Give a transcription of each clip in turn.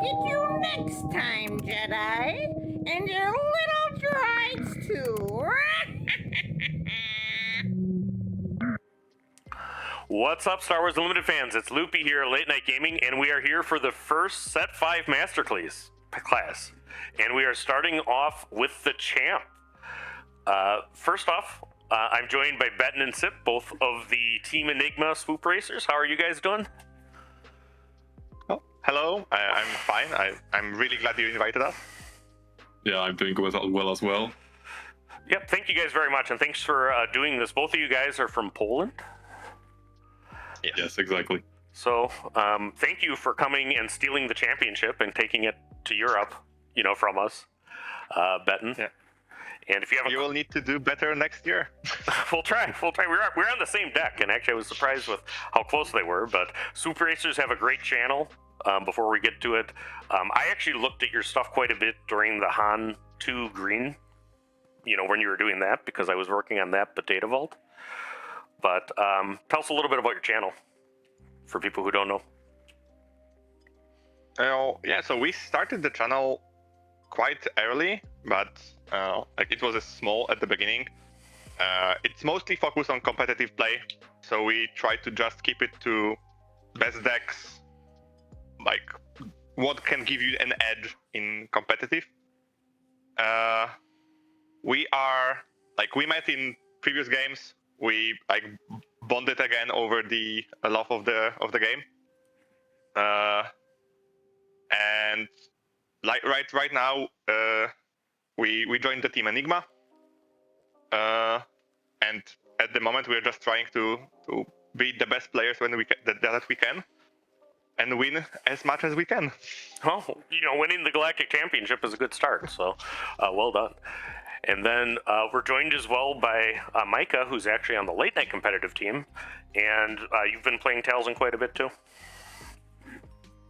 get you next time, Jedi. And your little droids, too. What's up, Star Wars Unlimited fans? It's Loopee here at Late Night Gaming, and we are here for the first Set 5 Masterclass. And we are starting off with the champ. First off, I'm joined by Beton and Sip, both of the Team Enigma Swoop Racers. How are you guys doing? Oh, hello. I'm fine. I'm really glad you invited us. Yeah, I'm doing well as well. Yep, thank you guys very much, and thanks for doing this. Both of you guys are from Poland. Yes, exactly. So, thank you for coming and stealing the championship and taking it to Europe, from us, Beton. Yeah. And if you have, you will need to do better next year. We'll try. We're on the same deck, and actually, I was surprised with how close they were. But Swoop Racers have a great channel. Before we get to it, I actually looked at your stuff quite a bit during the Han 2 Green. When you were doing that, because I was working on that Potato Vault. But tell us a little bit about your channel, for people who don't know. Yeah, so we started the channel quite early, but it was small at the beginning. It's mostly focused on competitive play, so we try to just keep it to best decks, like what can give you an edge in competitive. We met in previous games. We bonded again over the love of the game, and right now we joined the Team Enigma, and at the moment we are just trying to be the best players that we can, and win as much as we can. Well, winning the Galactic Championship is a good start, so well done. And then we're joined as well by Micah, who's actually on the late night competitive team. And you've been playing Talzin quite a bit too?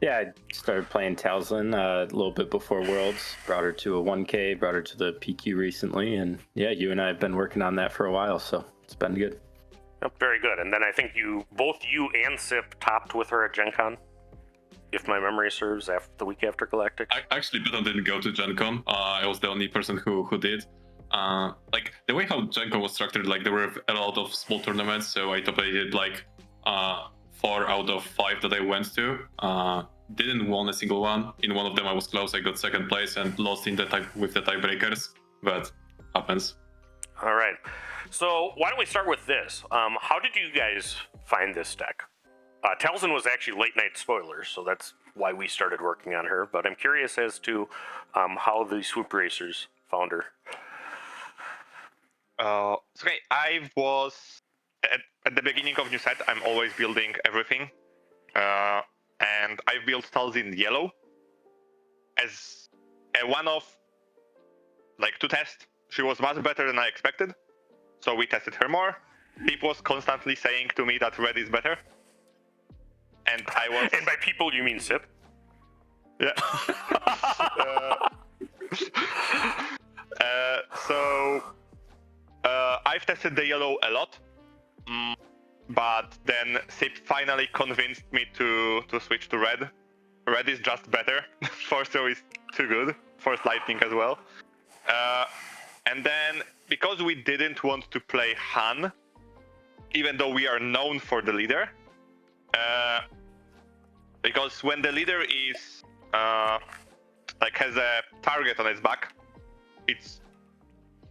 Yeah, I started playing Talzin a little bit before Worlds. Brought her to a 1K, brought her to the PQ recently. And yeah, you and I have been working on that for a while, so it's been good. Yep, very good. And then I think both you and Sip topped with her at Gencon, if my memory serves, the week after Galactic. Actually, Beton didn't go to Gencon. I was the only person who did. The way how Gencon was structured, there were a lot of small tournaments, so I did 4 out of 5 that I went to. Didn't won a single one. In one of them I was close. I got second place and lost with the tiebreakers, but happens. All right. So why don't we start with this? How did you guys find this deck? Talzin was actually late night spoilers, so that's why we started working on her. But I'm curious as to how the Swoop Racers found her. Okay, I was at the beginning of new set. I'm always building everything, and I built Talzin yellow as a one-off, to test. She was much better than I expected, so we tested her more. People was constantly saying to me that red is better, and I was. And by people you mean Sip? Yeah. So I've tested the yellow a lot, but then Sip finally convinced me to switch to red. Red is just better. Forcer is too good. Force Lightning as well. And then because we didn't want to play Han, even though we are known for the leader, because when the leader is has a target on its back, it's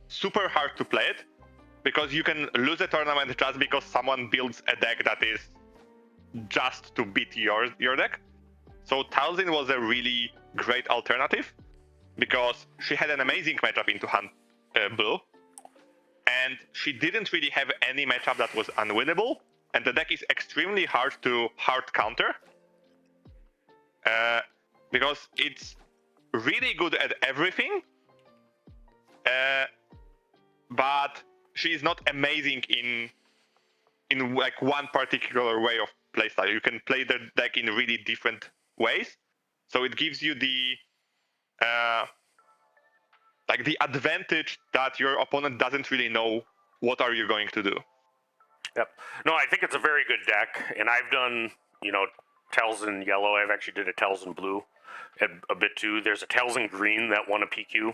super hard to play it, because you can lose a tournament just because someone builds a deck that is just to beat your deck. So Talzin was a really great alternative, because she had an amazing matchup into Han Blue, and she didn't really have any matchup that was unwinnable, and the deck is extremely hard to counter, because it's really good at everything, but she's not amazing in one particular way of playstyle. You can play the deck in really different ways, so it gives you the advantage that your opponent doesn't really know what are you going to do. Yep. No, I think it's a very good deck, and I've done, Talzin yellow. I've actually did a Talzin blue a bit too. There's a Talzin Green that won a PQ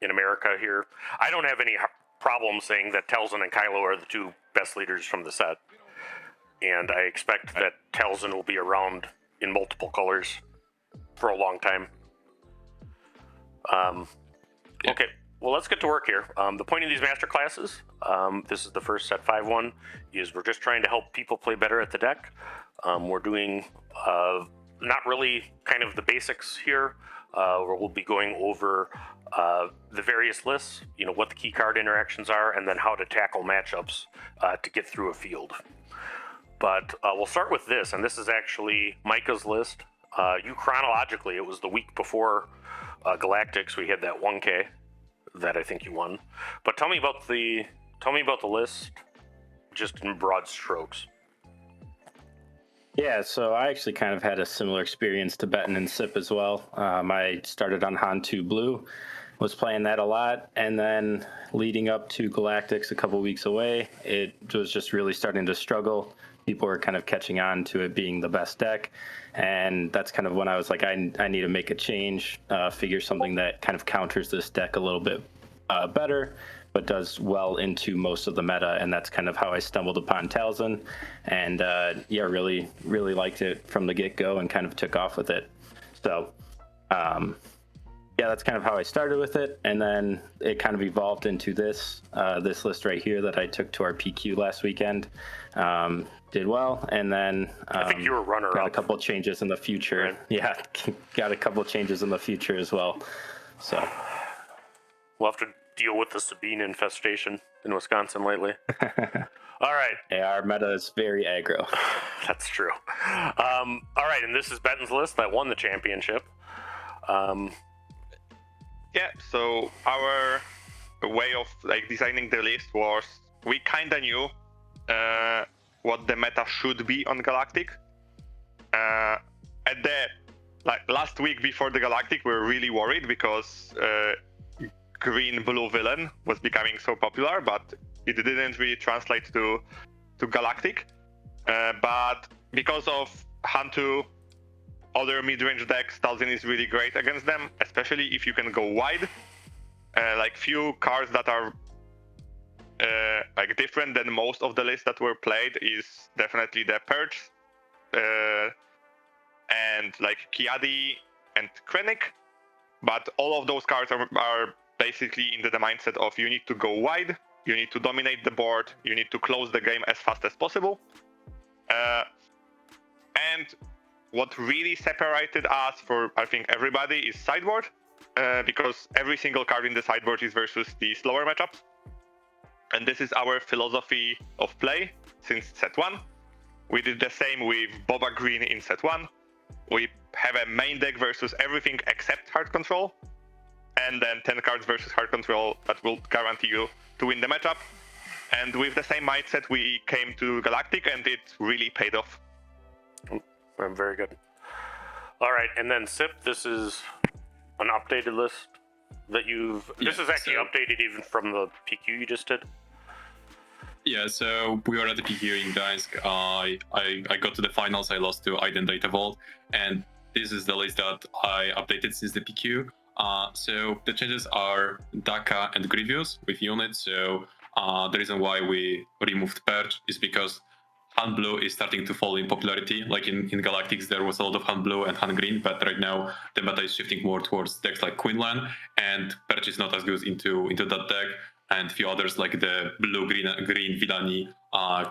in America here. I don't have any problem saying that Talzin and Kylo are the two best leaders from the set. And I expect that Talzin will be around in multiple colors for a long time. Okay, well, let's get to work here. The point of these master classes, this is the first set 5-1, is we're just trying to help people play better at the deck. We're doing not really kind of the basics here, where we'll be going over the various lists, you know, what the key card interactions are, and then how to tackle matchups to get through a field. But we'll start with this, and this is actually Micah's list. You chronologically, it was the week before Galactics. We had that 1K that I think you won. But tell me about the list, just in broad strokes. Yeah, so I actually kind of had a similar experience to Beton and Sip as well. I started on Han 2 Blue, was playing that a lot, and then leading up to Galactics a couple weeks away, it was just really starting to struggle. People were kind of catching on to it being the best deck, and that's kind of when I was like, I need to make a change, figure something that kind of counters this deck a little bit better, but does well into most of the meta, and that's kind of how I stumbled upon Talzin, and yeah, really liked it from the get-go and kind of took off with it. So yeah, that's kind of how I started with it, and then it kind of evolved into this list right here that I took to our PQ last weekend. Did well, and then I think you were runner-up. Got a couple changes in the future. Right. Yeah, got a couple changes in the future as well. So we'll have to deal with the Sabine infestation in Wisconsin lately. All right. Yeah, our meta is very aggro. That's true. All right, and this is Beton's list that won the championship. Yeah, so our way of like designing the list was we kind of knew what the meta should be on Galactic. At the last week before the Galactic, we were really worried because green blue villain was becoming so popular, but it didn't really translate to Galactic. But because of Hantu, other mid-range decks, Talzin is really great against them, especially if you can go wide. Like few cards that are like different than most of the lists that were played is definitely the Purge and like Kiadi and Krennic. But all of those cards are basically in the mindset of you need to go wide, you need to dominate the board, you need to close the game as fast as possible. And what really separated us for, I think, everybody is Sideboard, because every single card in the Sideboard is versus the slower matchups. And this is our philosophy of play since set 1. We did the same with Boba Green in set 1. We have a main deck versus everything except hard control, and then 10 cards versus hard control that will guarantee you to win the matchup. And with the same mindset, we came to Galactic, and it really paid off. Very good. All right, and then Sip, this is an updated list that you've... Yeah, this is actually updated even from the PQ you just did. Yeah, so we were at the PQ in Gdańsk. I got to the finals. I lost to Iden Data Vault, and this is the list that I updated since the PQ. So the changes are Daka and Grievous with units. So the reason why we removed Purge is because Han Blue is starting to fall in popularity. Like in Galactics, there was a lot of Han Blue and Han Green, but right now the meta is shifting more towards decks like Quinlan, and Purge is not as good into that deck. And a few others like the blue-green Villani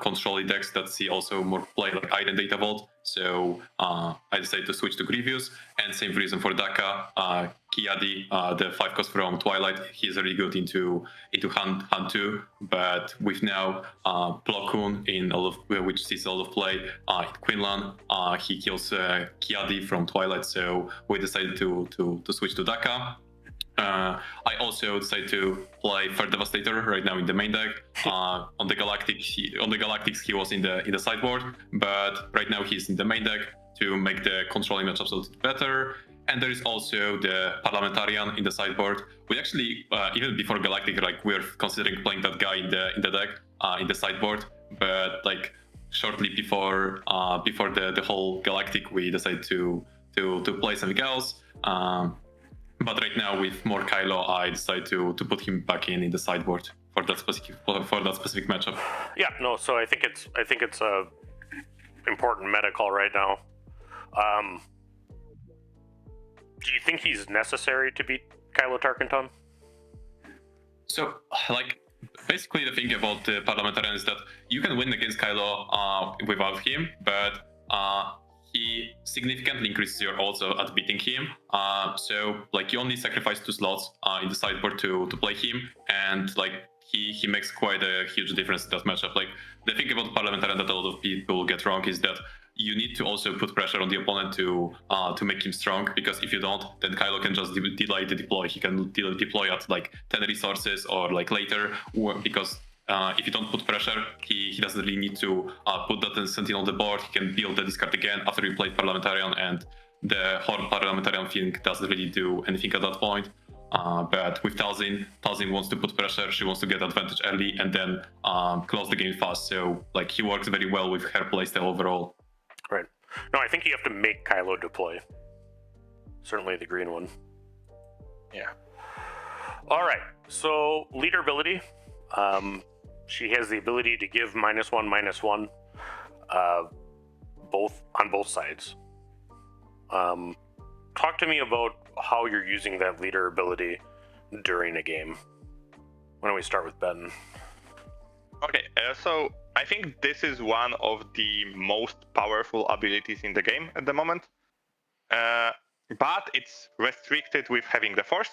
control decks that see also more play like Iden Data Vault. So I decided to switch to Grievous, and same reason for Daka. Kiadi, the 5-cost from Twilight, he's really good into Han 2, but with now Plo Koon in all of which sees a lot of play in Quinlan, he kills Kiadi from Twilight. So we decided to switch to Daka. I also decided to play Fair Devastator right now in the main deck. On the Galactics, he was in the sideboard, but right now he's in the main deck to make the controlling matchups a little better. And there is also the Parliamentarian in the sideboard. We actually, even before Galactic, like we're considering playing that guy in the deck in the sideboard, but like shortly before the whole Galactic, we decided to to play something else. But right now, with more Kylo, I decided to put him back in the sideboard for that specific matchup. Yeah, no. So I think it's a important meta call right now. Do you think he's necessary to beat Kylo Tarkenton? So, like, basically the thing about the parliamentarian is that you can win against Kylo without him, but he significantly increases your odds at beating him. So, like, you only sacrifice 2 slots in the sideboard to play him, and like he makes quite a huge difference in that matchup. Like, the thing about parliamentarian that a lot of people get wrong is that you need to also put pressure on the opponent to make him strong, because if you don't, then Kylo can just delay the deploy. He can deploy at like 10 resources or like later, because if you don't put pressure, he doesn't really need to put that sentinel on the board. He can build the discard again after you play parliamentarian, and the whole parliamentarian thing doesn't really do anything at that point. But with Talzin wants to put pressure. She wants to get advantage early and then close the game fast. So like he works very well with her playstyle overall. Right. No, I think you have to make Kylo deploy. Certainly the green one. Yeah. All right. So leader ability. She has the ability to give -1/-1, both on both sides. Talk to me about how you're using that leader ability during a game. Why don't we start with Beton? Okay, so I think this is one of the most powerful abilities in the game at the moment. But it's restricted with having the Force.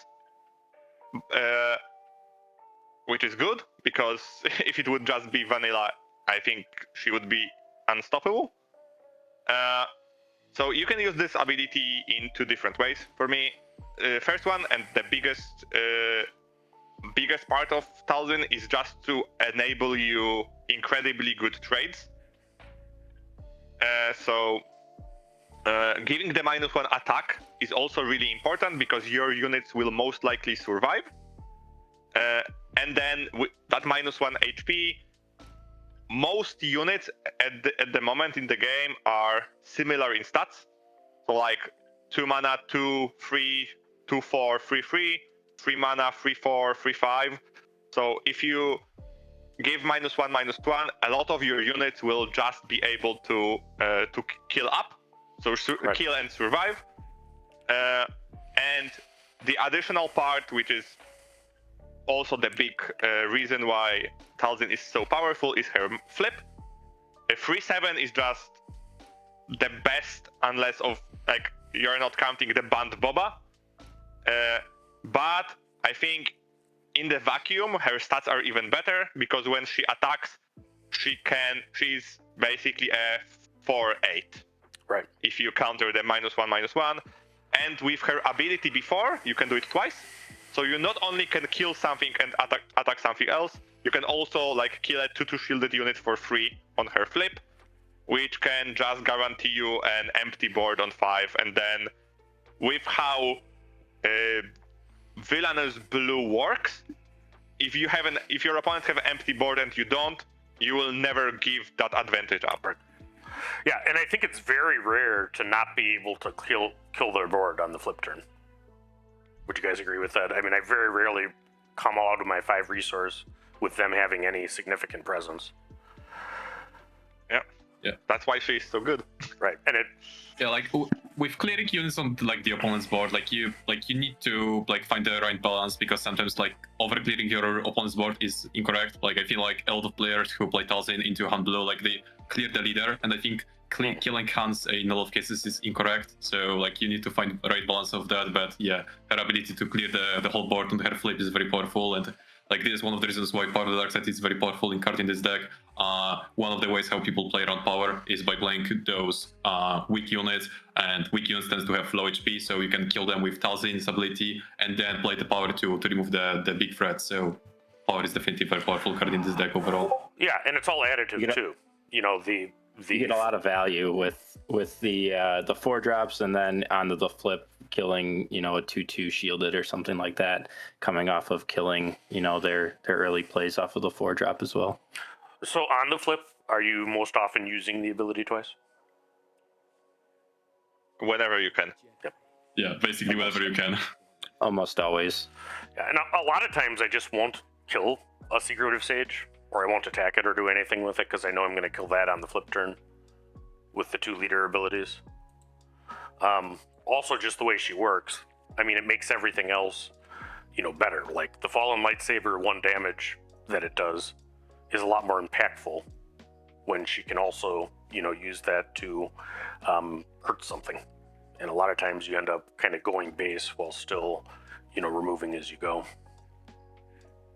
Which is good, because if it would just be vanilla, I think she would be unstoppable. So you can use this ability in 2 different ways. For me, first one and the biggest part of Talzin is just to enable you incredibly good trades. So giving the -1 attack is also really important, because your units will most likely survive. And then with that -1 HP, most units at the moment in the game are similar in stats. So like 2 mana, 2/3, 2/4, 3/3, 3 mana, 3/4, 3/5. So if you give -1/-1, a lot of your units will just be able to kill up, so Right. Kill and survive. And the additional part, which is also the big reason why Talzin is so powerful, is her flip. A 3/7 is just the best, unless like you're not counting the band Boba. But I think in the vacuum her stats are even better, because when she attacks, she's basically a 4/8. Right. If you counter the -1/-1, and with her ability before, you can do it twice. So you not only can kill something and attack something else, you can also like kill a 2/2 shielded unit for free on her flip, which can just guarantee you an empty board on 5. And then with how Villainous Blue works, if your opponent have an empty board and you don't, you will never give that advantage up. Yeah, and I think it's very rare to not be able to kill their board on the flip turn. Would you guys agree with that? I mean, I very rarely come out of my 5 resource with them having any significant presence. Yeah. That's why she's so good. Right, and Like with clearing units on like the opponent's board, like you need to like find the right balance, because sometimes like over clearing your opponent's board is incorrect. Like I feel like a lot of players who play Talzin into hand blue, like they clear the leader, and I think killing hands in a lot of cases is incorrect. So like you need to find the right balance of that. But yeah, her ability to clear the whole board on her flip is very powerful, and like this is one of the reasons why Power of the Dark Side is very powerful in card in this deck. One of the ways how people play around power is by playing those weak units, and weak units tends to have low HP, so you can kill them with Talzin's ability and then play the power to remove the big threat. So power is definitely a very powerful card in this deck overall. yeah, and it's all additive too. You know, the You get a lot of value with the 4-drops, and then onto the flip, killing a 2/2 shielded or something like that, coming off of killing their early plays off of the 4-drop as well. So on the flip, are you most often using the ability twice? whenever you can. Yeah, basically whenever you can. Almost always. Yeah, and a lot of times I just won't kill a Secretive Sage, or I won't attack it or do anything with it, because I know I'm going to kill that on the flip turn with the 2 leader abilities. Also, just the way she works, I mean, it makes everything else, better. Like, the Fallen Lightsaber 1 damage that it does is a lot more impactful when she can also, use that to hurt something. And a lot of times you end up kind of going base while still, removing as you go.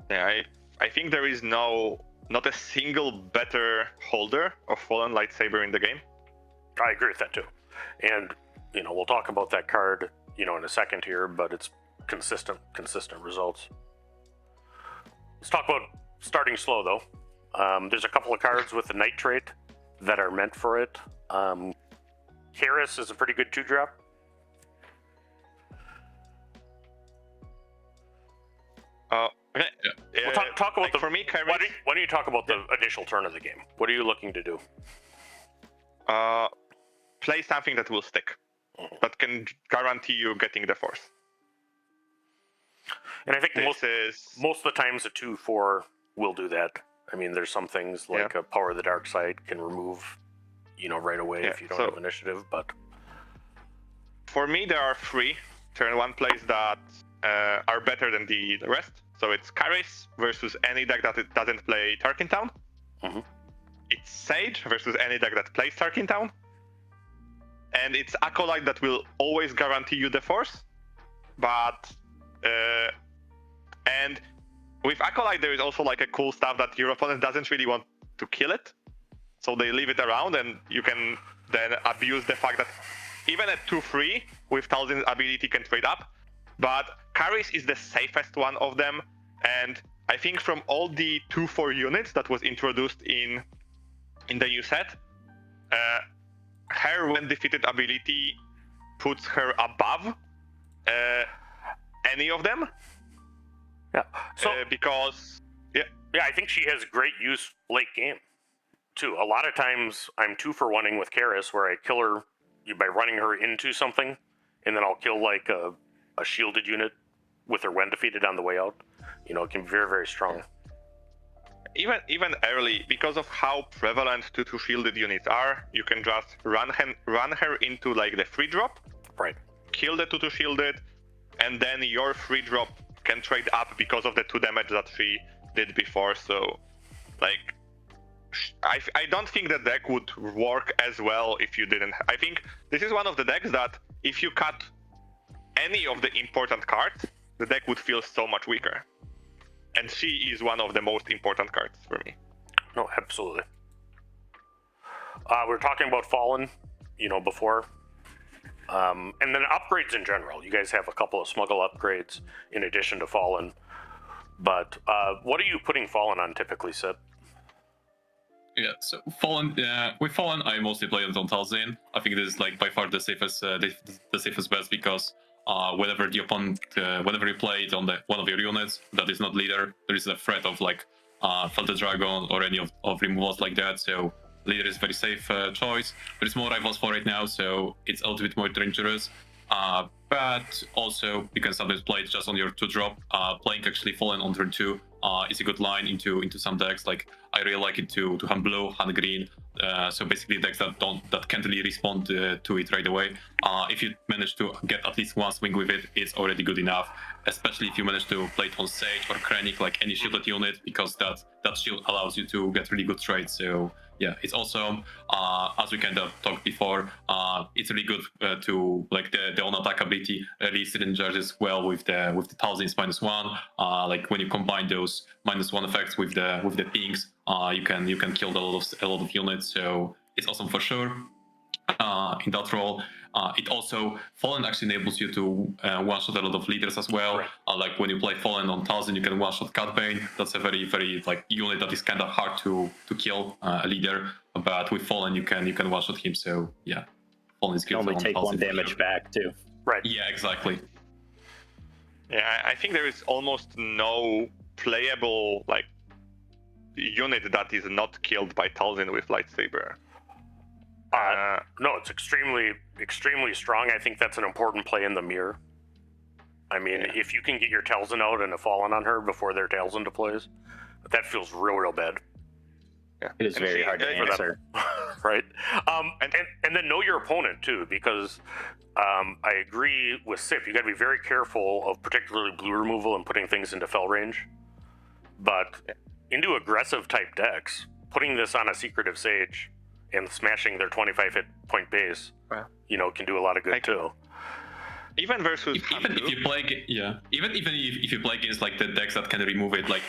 Yeah, I think there is not a single better holder of Fallen Lightsaber in the game. I agree with that too. And, we'll talk about that card, in a second here, but it's consistent results. Let's talk about starting slow though. There's a couple of cards with the Night trait that are meant for it. Karis is a pretty good 2-drop. Okay. Yeah. We'll talk about for me, Karis, why don't you talk about the initial turn of the game? What are you looking to do? play something that will stick, that can guarantee you getting the Force. And I think This most of the times a 2/4 will do that. I mean, there's some things like a Power of the Dark Side can remove, right away if you don't have initiative. But for me, there are 3 turn 1 plays that are better than the rest. So it's Karis versus any deck that it doesn't play Tarkin Town. Mm-hmm. It's Sage versus any deck that plays Tarkin Town. And it's Acolyte that will always guarantee you the Force. But and with Acolyte, there is also like a cool stuff that your opponent doesn't really want to kill it. So they leave it around, and you can then abuse the fact that even at 2/3 with Talzin's ability can trade up. But Karis is the safest one of them, and I think from all the 2/4 units that was introduced in the new set, her when defeated ability puts her above any of them. Yeah. So because yeah, I think she has great use late game too. A lot of times I'm 2-for-1ing with Karis, where I kill her by running her into something, and then I'll kill like a shielded unit with her when defeated on the way out. It can be very, very strong. Even early, because of how prevalent 2/2 shielded units are, you can just run her into like the free drop, right? Kill the 2/2 shielded, and then your free drop can trade up because of the 2 damage that she did before. So, like, I don't think the deck would work as well if you didn't. I think this is one of the decks that if you cut any of the important cards, the deck would feel so much weaker. And she is one of the most important cards for me. No, absolutely. We were talking about Fallen, before. And then upgrades in general. You guys have a couple of smuggle upgrades in addition to Fallen. But what are you putting Fallen on typically, Sid? Yeah, so Fallen, with Fallen, I mostly play it on Talzin. I think this is like by far the safest bet, because whenever the opponent, whenever you play it on one of your units that is not leader, there is a threat of like Felted Dragon or any of removals like that. So leader is very safe choice. There's more rivals for it now, so it's a little bit more dangerous. But also you can sometimes play it just on your 2-drop. Playing actually Fallen on turn 2 is a good line into some decks. Like I really like it to hunt blue, hunt green. So basically decks that can't really respond to it right away. If you manage to get at least one swing with it, it's already good enough. Especially if you manage to play it on Sage or Krennic, like any shielded unit, because that shield allows you to get really good trades. So yeah, it's also as we kind of talked before, it's really good to like the on attack ability really synergizes well with the Talzin's -1. Like when you combine those -1 effects with the pings, you can kill a lot of units. So it's awesome for sure. In that role, it also Fallen actually enables you to one-shot a lot of leaders as well. Right. Like when you play Fallen on Talzin, you can one-shot Cat Bane. That's a very, very like unit that is kind of hard to kill a leader. But with Fallen, you can one-shot him. So yeah, Fallen is good. You only on take Talzin 1 damage back too. Right. Yeah, exactly. Yeah, I think there is almost no playable like unit that is not killed by Talzin with lightsaber. No, it's extremely strong. I think that's an important play in the mirror. I mean, if you can get your Talzin out and a Fallen on her before their Talzin deploys, that feels real bad. Yeah. It is And very she- hard to yeah, answer. Right? And then know your opponent too, because I agree with Sip. You got to be very careful of particularly blue removal and putting things into fell range. But into aggressive type decks, putting this on a Secretive Sage and smashing their 25 hit point base, Wow. can do a lot of good too. Even versus Even if you play, even if you play against like the decks that can remove it, like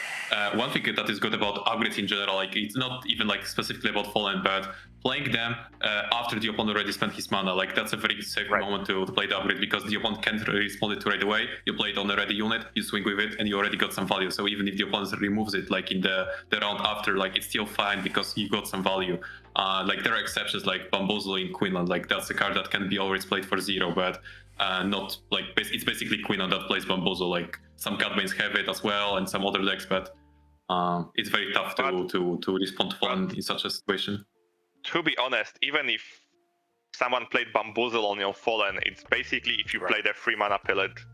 one thing that is good about upgrades in general, like it's not even like specifically about Fallen, but playing them after the opponent already spent his mana, like that's a very safe moment to play the upgrade, because the opponent can't respond it right away. You play it on a ready unit, you swing with it, and you already got some value. So even if the opponent removes it, like in the round after, like it's still fine because you got some value. Like there are exceptions, like Bamboozle in Queenland, like that's a card that can be always played for 0, but not like it's basically Queenland that plays Bamboozle. Like some Catbanes have it as well, and some other decks, but it's very tough to respond to Fallen in such a situation. To be honest, even if someone played Bamboozle on your Fallen, it's basically if you played a 3 mana Pillage.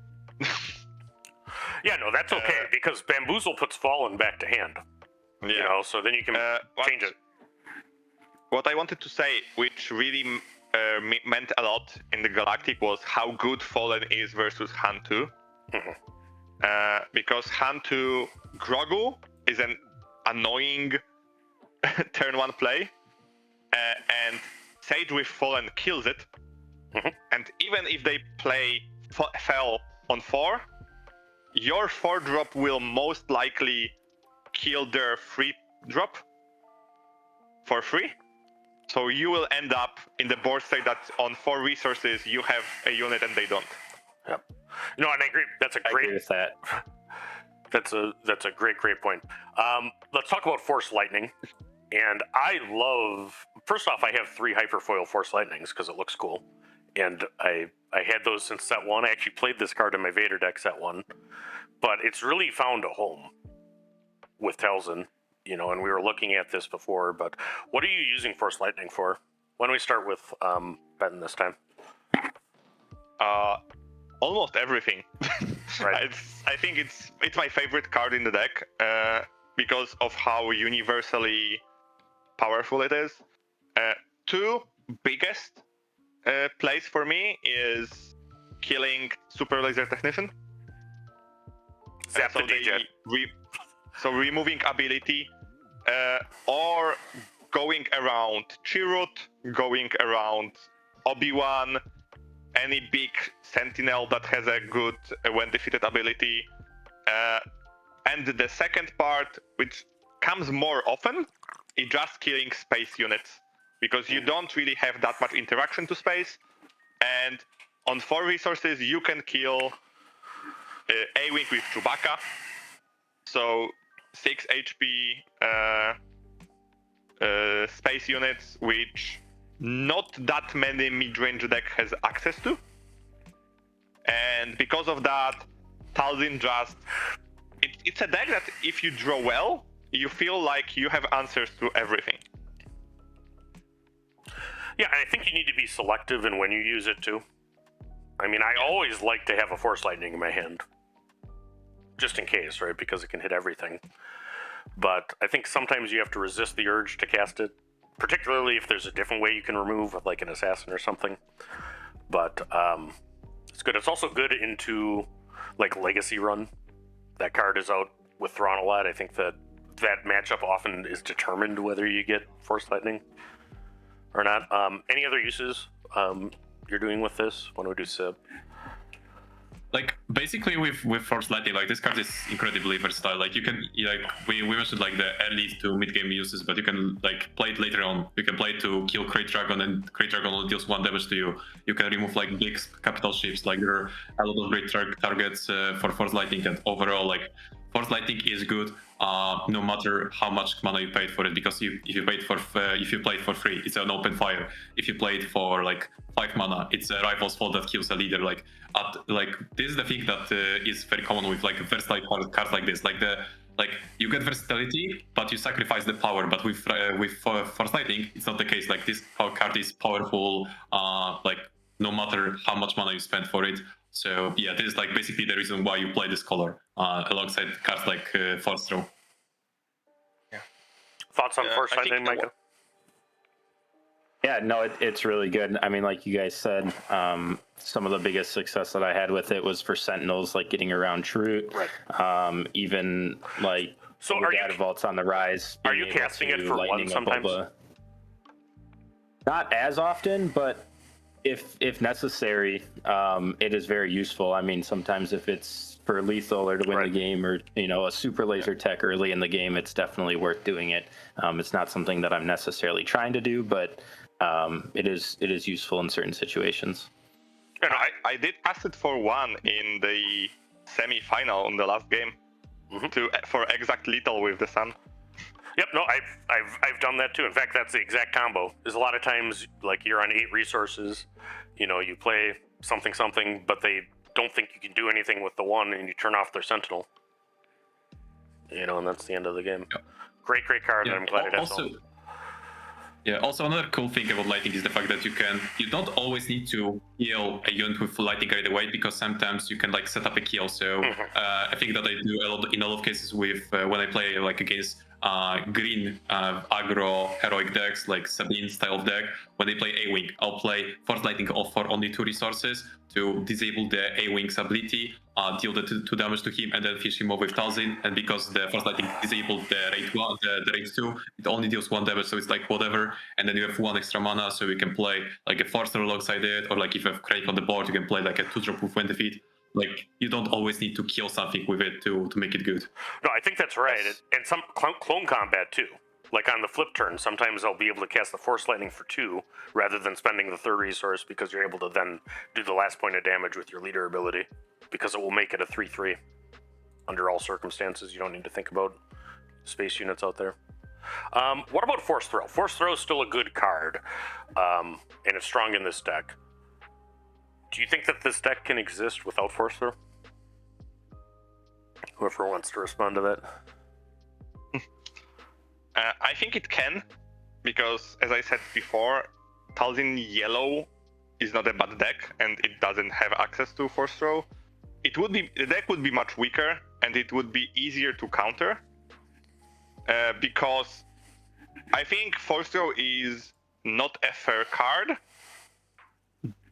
Yeah, no, that's okay, because Bamboozle puts Fallen back to hand. So then you can change it. What I wanted to say, which really meant a lot in the Galactic, was how good Fallen is versus Hand 2. Because Hand 2 Grogu is an annoying turn 1 play, and Sage with Fallen kills it. And even if they play Fell on 4, your 4-drop will most likely kill their 3-drop for free. So you will end up in the board state that on 4 resources you have a unit and they don't. Yep. No, and I agree. That's a I great. agree with that. That's a great point. Let's talk about Force Lightning. And I love. First off, I have 3 Hyperfoil Force Lightnings because it looks cool, and I had those since set 1. I actually played this card in my Vader deck set 1, but it's really found a home with Talzin. And we were looking at this before, but what are you using Force Lightning for? Why don't we start with Beton this time? Almost everything. Right. I think it's my favorite card in the deck because of how universally powerful it is. 2 biggest plays for me is killing Super Laser Technician. Zap the DJ. So removing ability, or going around Chirrut, going around Obi-Wan, any big Sentinel that has a good when defeated ability. And the second part, which comes more often, is just killing space units, because you don't really have that much interaction to space. And on 4 resources, you can kill A-Wing with Chewbacca. So 6 HP space units, which not that many mid-range deck has access to. And because of that, Talzin just... It's a deck that if you draw well, you feel like you have answers to everything. Yeah, and I think you need to be selective in when you use it too. I mean, I always like to have a Force Lightning in my hand, just in case, right? Because it can hit everything. But I think sometimes you have to resist the urge to cast it, particularly if there's a different way you can remove, like an assassin or something. But it's good. It's also good into like Legacy Run. That card is out with Thrawn a lot. I think that matchup often is determined whether you get Force Lightning or not. Any other uses you're doing with this? Why don't we do Sib? Like basically with Force Lightning, like this card is incredibly versatile. Like you can we mentioned like the early to mid game uses, but you can like play it later on. You can play it to kill Krayt Dragon, and Krayt Dragon only deals 1 damage to you. You can remove like big capital ships. Like there are a lot of great targets for Force Lightning, and overall like Force Lightning is good no matter how much mana you paid for it, because if you play it for free, it's an open fire. If you play it for like 5 mana, it's a rival's fault that kills a leader. Like this is the thing that is very common with like versatile cards like this. Like the like you get versatility, but you sacrifice the power. But with Force Lightning, it's not the case. Like this card is powerful, like no matter how much mana you spend for it. So yeah, this is like basically the reason why you play this color alongside cards like Force Throw. Thoughts on Force I think Lightning, Micah? Yeah, no, it's really good. I mean, like you guys said, some of the biggest success that I had with it was for Sentinels, like getting around Chirrut. Right. Even like So with are you Data Vault's on the rise. are being you able casting it to for one lightning a sometimes? Boba. Not as often, but if necessary, it is very useful. I mean, sometimes if it's for lethal or to win Right. the game, or a super laser tech early in the game, it's definitely worth doing it. It's not something that I'm necessarily trying to do, but it is useful in certain situations. And I did cast it for one in the semi-final in the last game for exact lethal with the sun. Yep, no, I've done that too. In fact, that's the exact combo. Is a lot of times like you're on 8 resources, you play something, but they don't think you can do anything with the one, and you turn off their sentinel. And that's the end of the game. Yep. Great card, and I'm glad it has also. all. Yeah, also another cool thing about lightning is the fact that you don't always need to heal a unit with lightning right away, because sometimes you can like set up a kill. So I think that I do in a lot of cases with when I play like against green aggro heroic decks, like Sabine style of deck. When they play A-Wing, I'll play Force Lightning off for only 2 resources to disable the A-Wing's ability, deal the 2 damage to him, and then finish him off with Talzin. And because the Force Lightning disabled the rate 1, the rate 2, it only deals 1 damage, so it's like whatever. And then you have 1 extra mana, so you can play like a Forcer alongside it, or like if you have Crake on the board, you can play like a 2-drop with when defeat. Like, you don't always need to kill something with it to make it good. No, I think that's right. And some clone combat too. Like on the flip turn, sometimes I'll be able to cast the Force Lightning for 2 rather than spending the 3rd resource, because you're able to then do the last point of damage with your leader ability, because it will make it a 3/3 under all circumstances. You don't need to think about space units out there. What about Force Throw? Force Throw is still a good card, and it's strong in this deck. Do you think that this deck can exist without Force Throw? Whoever wants to respond to that. I think it can, because as I said before, Talzin Yellow is not a bad deck, and it doesn't have access to Force Throw. The deck would be much weaker, and it would be easier to counter, because I think Force Throw is not a fair card,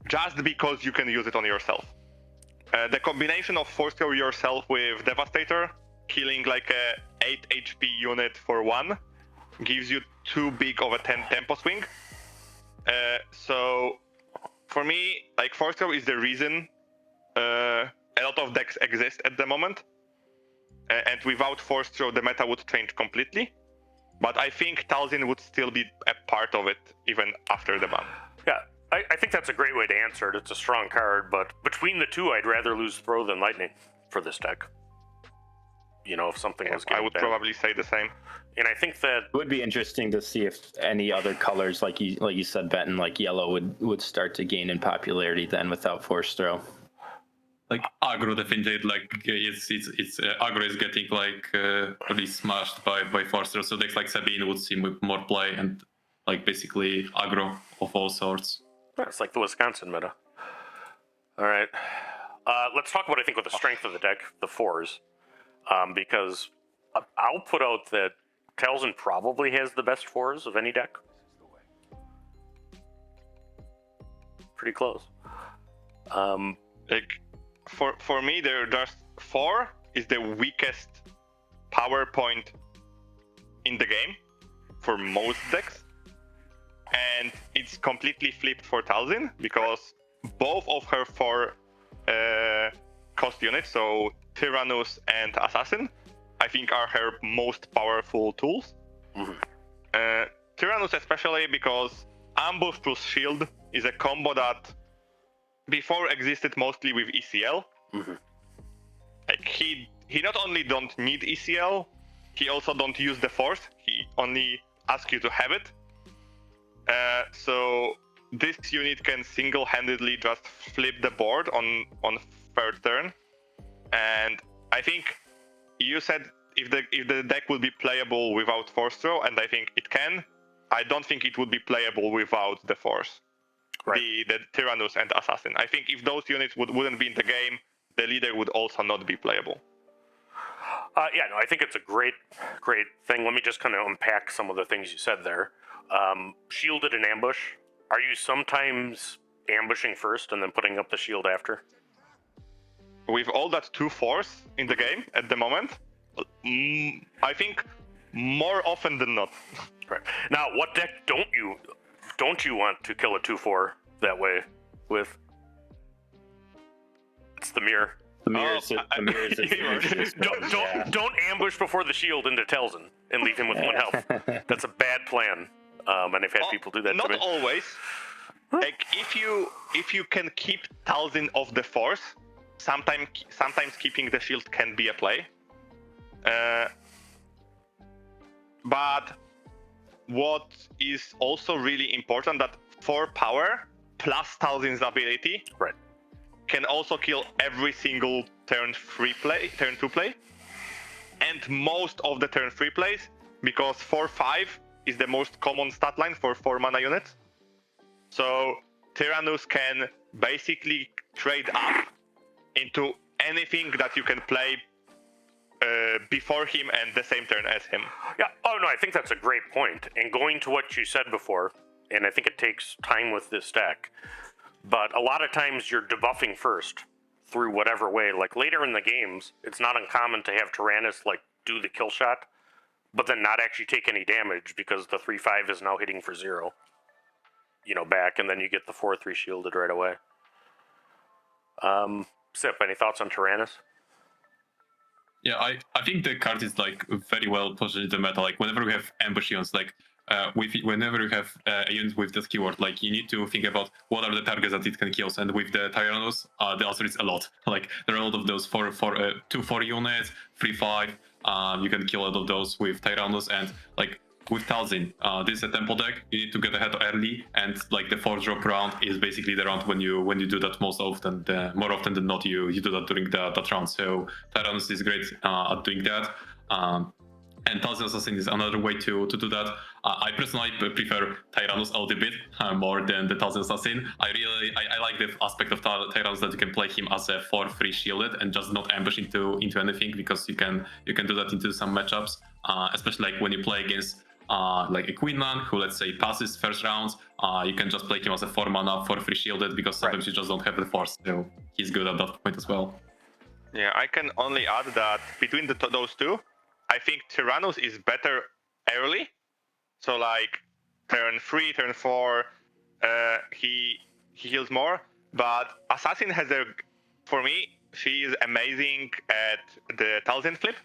just because you can use it on yourself. The combination of Force Throw yourself with Devastator, killing like a 8 HP unit for 1, gives you too big of a tempo swing. So for me, like, Force Throw is the reason a lot of decks exist at the moment. And without Force Throw, the meta would change completely. But I think Talzin would still be a part of it even after the ban. Yeah, I think that's a great way to answer it. It's a strong card, but between the two, I'd rather lose Throw than Lightning for this deck. If something was getting I would bad. probably say the same. And I think that It would be interesting to see if any other colors, like you said, Beton, like yellow, would start to gain in popularity then without Force Throw. Like aggro definitely, like it's aggro is getting like really smashed by Force Throw. So decks like Sabine would see more play, and like basically aggro of all sorts. it's like the Wisconsin meta. All right, let's talk about, I think, what the strength of the deck, the 4s, because I'll put out that Talzin probably has the best 4s of any deck. Pretty close. Like, for me, there just 4 is the weakest power point in the game for most decks, and it's completely flipped for Talzin, because both of her 4 cost units, so Tyrannus and Assassin, I think are her most powerful tools. Tyrannus especially, because Ambush plus Shield is a combo that before existed mostly with ECL. Like, he not only don't need ECL, he also don't use the Force, he only asks you to have it. So this unit can single-handedly just flip the board on 3rd turn. And I think you said if the deck will be playable without Force Throw, and I think it can, I don't think it would be playable without the Force. Right. The Tyrannus and Assassin. I think if those units wouldn't be in the game, the leader would also not be playable. Yeah, no, I think it's a great thing. Let me just kind of unpack some of the things you said there. Shielded and ambush. Are you sometimes ambushing first and then putting up the shield after? With all that 2 Force in the game at the moment, I think more often than not. Right. Now, what deck don't you want to kill a 2/4 that way with? It's the mirror. The mirrors, the mirrors is Don't ambush before the shield into Talzin and leave him with 1 health. That's a bad plan. And I've had people do that to me. Not always. Like if you can keep Talzin off the Force, sometimes keeping the shield can be a play. But what is also really important that 4 power plus Talzin's ability Right. can also kill every single turn 2 play, and most of the turn 3 plays, because 4/5 is the most common stat line for 4 mana units. So Tyrannus can basically trade up into anything that you can play before him and the same turn as him. Yeah. Oh no, I think that's a great point. And going to what you said before, and I think it takes time with this deck, but a lot of times you're debuffing first through whatever way. Like later in the games, it's not uncommon to have Tyrannus like do the kill shot, but then not actually take any damage because the 3/5 is now hitting for 0. Back, and then you get the 4/3 shielded right away. Sip, any thoughts on Tyrannus? Yeah, I think the card is like very well positioned in the meta. Like whenever we have ambush units, like whenever you have a unit with this keyword, like you need to think about what are the targets that it can kill. And with the Tyrannus, the answer is a lot. Like there are a lot of those 2/4 units, 3/5. You can kill a lot of those with Tyrannus, and like with Talzin, this is a tempo deck. You need to get ahead early, and like the 4-drop round is basically the round when you do that most often. More often than not, you do that during that round. So Tyrannus is great at doing that. And Talzin Assassin is another way to do that. I personally prefer Tyrannus a little bit more than the Talzin Assassin. I like the aspect of Tyrannus that you can play him as a 4/3 shielded and just not ambush into anything, because you can do that into some matchups, especially like when you play against like a Queenland who, let's say, passes first rounds. You can just play him as a 4 mana 4/3 shielded, because sometimes you just don't have the Force. So he's good at that point as well. Yeah, I can only add that between those two, I think Tyrannus is better early. So like turn 3, turn 4, he heals more. But Assassin has for me, she is amazing at the Talzin flip,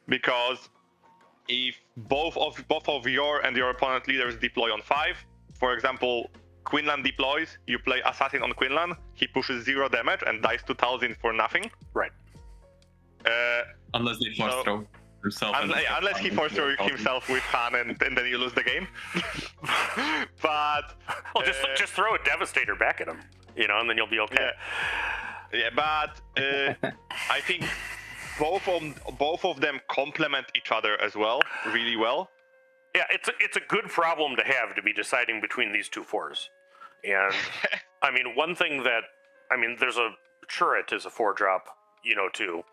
because if both of your and your opponent leaders deploy on 5, for example, Queenland deploys, you play Assassin on Queenland, he pushes 0 damage and dies to Talzin for nothing. Right. Unless they force throw himself. Unless he force throw himself with Han and then you lose the game. But Well, just throw a Devastator back at him, and then you'll be okay. Yeah, but I think both of them complement each other as well, really well. Yeah, it's a good problem to have, to be deciding between these 2 4s. And I mean, one thing that there's a Churret is a 4-drop, too.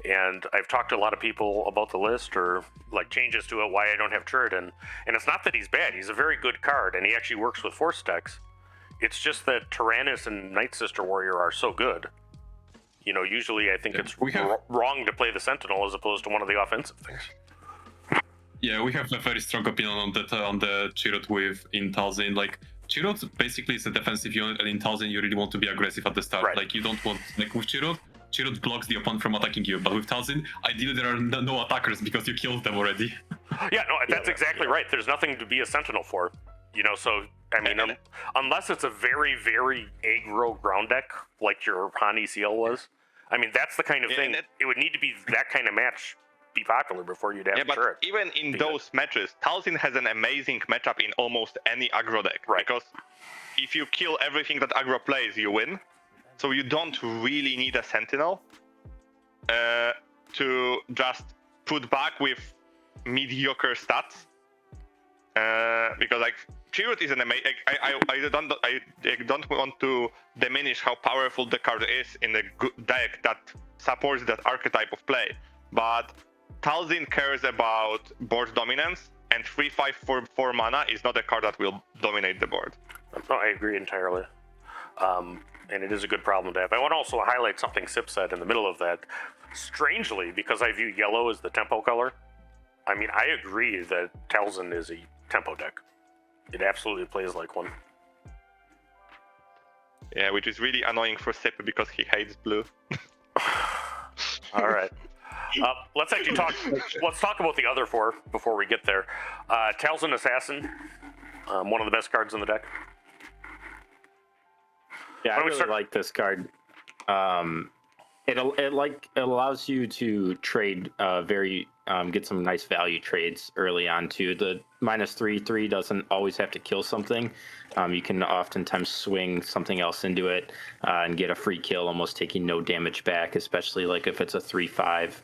And I've talked to a lot of people about the list or like changes to it, why I don't have Churret, and it's not that he's bad. He's a very good card, and he actually works with Force decks. It's just that Tyrannus and Night Sister Warrior are so good. Usually I think it's wrong to play the Sentinel as opposed to one of the offensive things. Yeah, we have a very strong opinion on the Chirrut in Talzin. Like Chirrut basically is a defensive unit, and in Talzin you really want to be aggressive at the start. Right. Like you don't want, like with Chirrut blocks the opponent from attacking you, but with Talzin, ideally there are no attackers because you killed them already. Yeah, no, that's exactly right. There's nothing to be a Sentinel for, so unless it's a very, very aggro ground deck like your Han ECL was, that's the kind of thing. It would need to be that kind of match be popular before you'd have Churret. But even in those matches, Talzin has an amazing matchup in almost any aggro deck. Right. Because if you kill everything that aggro plays, you win. So you don't really need a Sentinel to just put back with mediocre stats. Because like Chirrut is an amazing. I don't want to diminish how powerful the card is in a good deck that supports that archetype of play, but Talzin cares about board dominance, and 3/5 for 4 mana is not a card that will dominate the board. No, I agree entirely. And it is a good problem to have. I want to also highlight something Sip said in the middle of that. Strangely, because I view yellow as the tempo color, I mean, I agree that Talzin is a tempo deck. It absolutely plays like one. Yeah, which is really annoying for Sip because he hates blue. All right. Let's actually talk. Let's talk about the other 4 before we get there. Talzin Assassin, one of the best cards in the deck. Yeah, I really like this card. It allows you to trade get some nice value trades early on too. The -3/3 doesn't always have to kill something. You can oftentimes swing something else into it and get a free kill, almost taking no damage back, especially like if it's a 3/5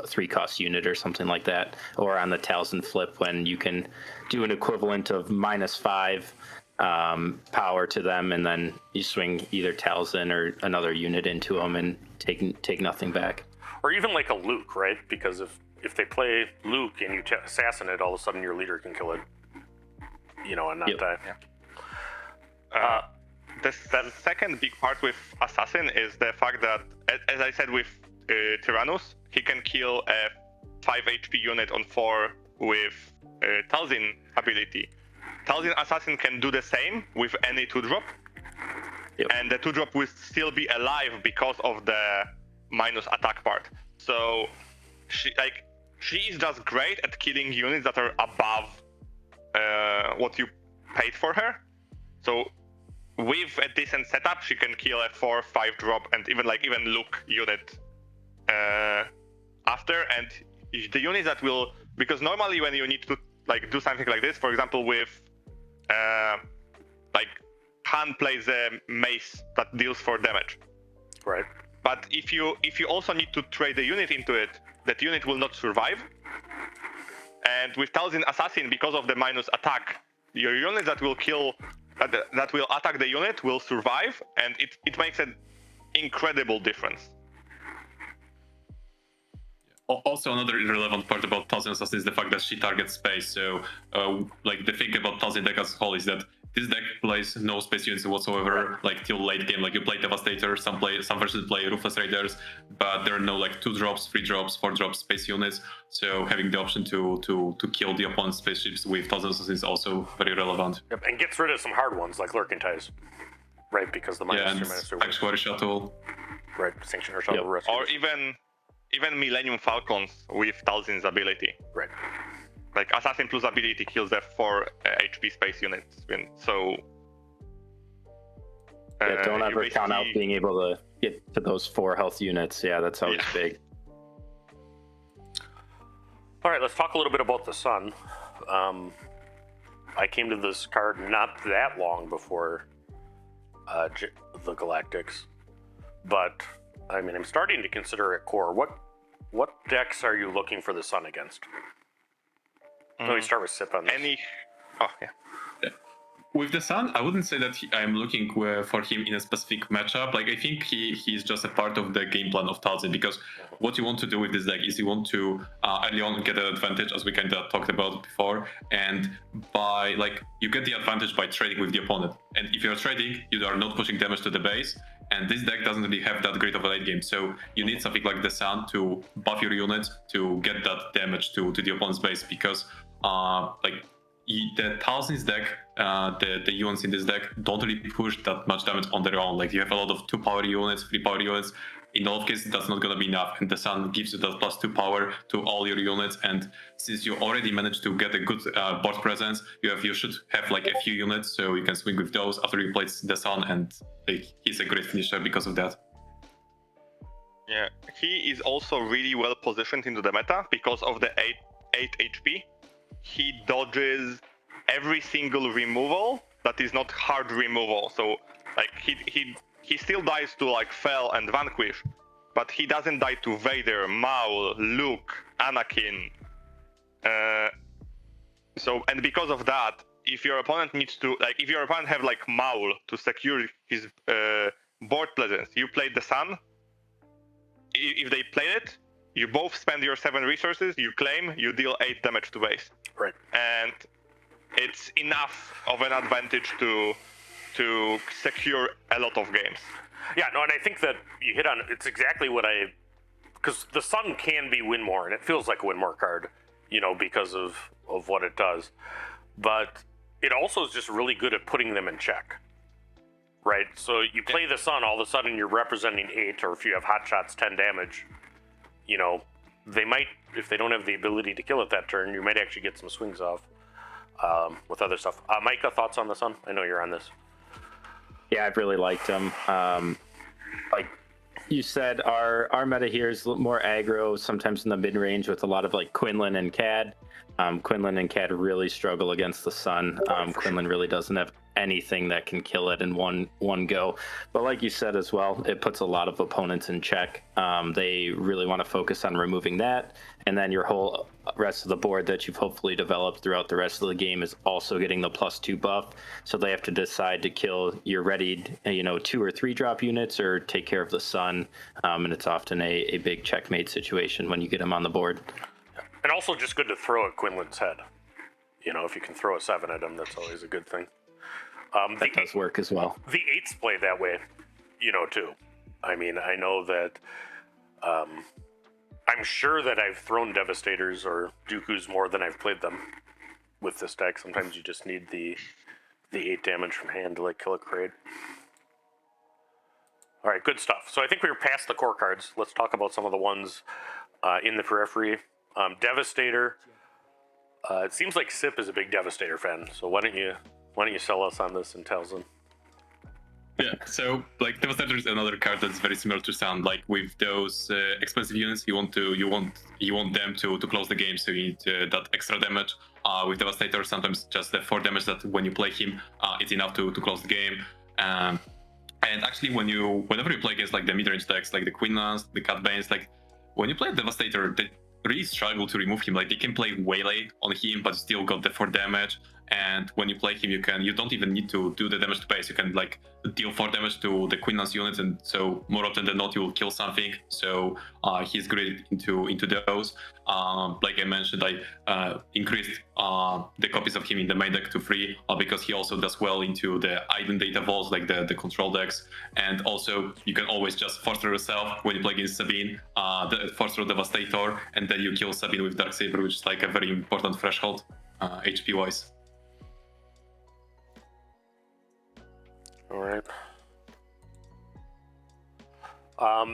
3-cost unit or something like that. Or on the Talzin flip, when you can do an equivalent of -5 power to them, and then you swing either Talzin or another unit into them and take nothing back. Or even like a Luke, right? Because if they play Luke and you assassin it, all of a sudden your leader can kill it, and not die. Yeah. The second big part with Assassin is the fact that, as I said with Tyrannus, he can kill a 5 HP unit on 4 with Talzin ability. Talzin Assassin can do the same with any 2-drop, and the 2-drop will still be alive because of the minus attack part. So she is just great at killing units that are above what you paid for her. So with a decent setup, she can kill a 4/5 drop and even Luke unit after. And the units that will, because normally when you need to do something like this, for example, with Han plays a mace that deals 4 damage, right? But if you also need to trade a unit into it, that unit will not survive. And with Talzin Assassin, because of the minus attack, your unit that will attack the unit will survive, and it makes an incredible difference. Also, another relevant part about Talzin Assassin is the fact that she targets space. So, the thing about Talzin deck as a whole is that this deck plays no space units whatsoever, till late game. You play Devastator, some versions play Ruthless Raiders, but there are no 2-drops, 3-drops, 4-drops space units. So having the option to kill the opponent's spaceships with Talzin Assassin is also very relevant. Yep, and gets rid of some hard ones like Lurking Ties, right? Because the -2/-2 Sanctuary Shuttle, right? Sanctuary Shuttle, yep. Or even Millennium Falcons with Talzin's ability, right? Assassin plus ability kills the 4 HP space units. So don't ever count out being able to get to those 4 health units. Yeah, that's always big. All right, let's talk a little bit about the Sun. I came to this card not that long before the Galactics, but I mean, I'm starting to consider it core. What decks are you looking for the Sun against? Let me start with Sip on this. With the Sun, I wouldn't say that I'm looking for him in a specific matchup. I think he's just a part of the game plan of Talzin, because what you want to do with this deck is you want to early on get an advantage, as we kind of talked about before, and you get the advantage by trading with the opponent. And if you're trading, you are not pushing damage to the base, and this deck doesn't really have that great of a late game. So you need something like the Sun to buff your units to get that damage to the opponent's base, because the Talzin's deck, the units in this deck don't really push that much damage on their own. You have a lot of 2-power units, 3-power units. In all cases, that's not going to be enough, and the Sun gives you that +2 power to all your units. And since you already managed to get a good board presence, you should have a few units, so you can swing with those after you play the Sun, and he's a great finisher because of that. Yeah, he is also really well positioned into the meta because of the 8 HP. He dodges every single removal that is not hard removal. So he still dies to Fell and Vanquish, but he doesn't die to Vader, Maul, Luke, Anakin. And because of that, if your opponent needs to, like, if your opponent have like Maul to secure his board presence, you played the Sun. If they play it, you both spend your 7 resources, you claim, you deal 8 damage to base. Right. And it's enough of an advantage to secure a lot of games. Yeah, no, and I think that you hit on it's exactly what because the Sun can be win more, and it feels like a win more card, you know, because of what it does. But it also is just really good at putting them in check. Right? So you play the Sun, all of a sudden you're representing 8, or if you have hot shots, 10 damage. You know, they might, if they don't have the ability to kill it that turn, you might actually get some swings off with other stuff. Micah, thoughts on the Sun? I know you're on this. Yeah, I've really liked him. Like you said, our meta here is more aggro, sometimes in the mid range with a lot of like Quinlan and Cad. Quinlan and Cad really struggle against the Sun. Quinlan really doesn't have anything that can kill it in one go. But like you said as well, it puts a lot of opponents in check. They really want to focus on removing that, and then your whole rest of the board that you've hopefully developed throughout the rest of the game is also getting the +2 buff. So they have to decide to kill your readied, 2 or 3 drop units or take care of the Sun. And it's often a big checkmate situation when you get them on the board. And also just good to throw at Quinlan's head. You know, if you can throw a 7 at him, that's always a good thing. That does work as well. The 8s play that way, too. I mean, I know that I'm sure that I've thrown Devastators or Dooku's more than I've played them with this deck. Sometimes you just need the 8 damage from hand to like kill a Kraid. All right, good stuff. So I think we were past the core cards. Let's talk about some of the ones in the periphery. Devastator. It seems like Sip is a big Devastator fan. So why don't you sell us on this in Talzin? Yeah, so like Devastator is another card that's very similar to Sun. Like with those expensive units, you want them to close the game, so you need that extra damage. With Devastator, sometimes just the 4 damage that when you play him, it's enough to close the game. And actually, whenever you play against like the mid-range decks, like the Quinlans, the Cat Banes, like when you play Devastator, they really struggle to remove him. Like they can play Waylay on him, but still got the 4 damage. And when you play him, you don't even need to do the damage to base. You can like deal 4 damage to the Quinlan's unit, and so more often than not, you will kill something. So he's great into those. Like I mentioned, I increased the copies of him in the main deck to 3 because he also does well into the Iden data vaults, like the control decks. And also, you can always just force throw yourself when you play against Sabine, the force throw Devastator, and then you kill Sabine with Darksaber, which is like a very important threshold HP wise. All right.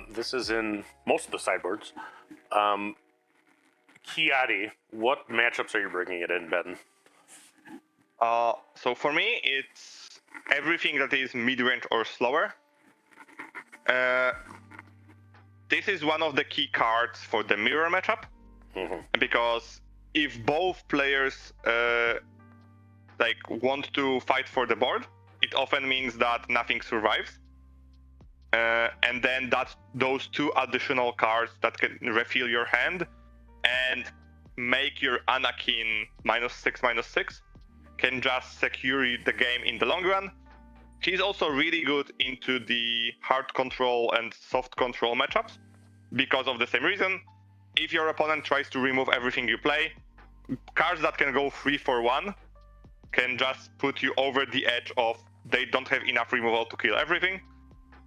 This is in most of the sideboards. Kiadi, what matchups are you bringing it in, Beton? So for me, it's everything that is mid-range or slower. This is one of the key cards for the mirror matchup, because if both players want to fight for the board, it often means that nothing survives. And then those 2 additional cards that can refill your hand and make your Anakin -6/-6 can just secure the game in the long run. He's also really good into the hard control and soft control matchups because of the same reason. If your opponent tries to remove everything you play, cards that can go 3 for 1 can just put you over the edge of they don't have enough removal to kill everything.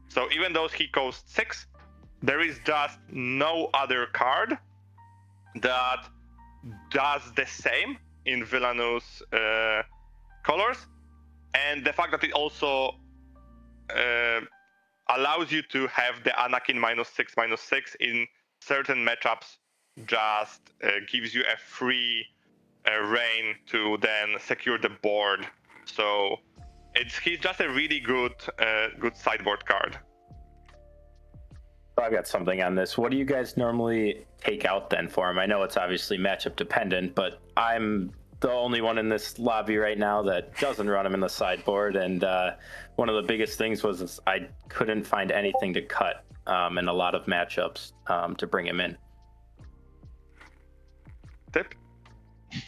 So even though he costs 6, there is just no other card that does the same in villainous colors. And the fact that it also allows you to have the Anakin -6/-6 in certain matchups just gives you a free reign to then secure the board. So he's just a really good sideboard card. I've got something on this. What do you guys normally take out then for him? I know it's obviously matchup dependent, but I'm the only one in this lobby right now that doesn't run him in the sideboard, and one of the biggest things was I couldn't find anything to cut in a lot of matchups to bring him in. Tip?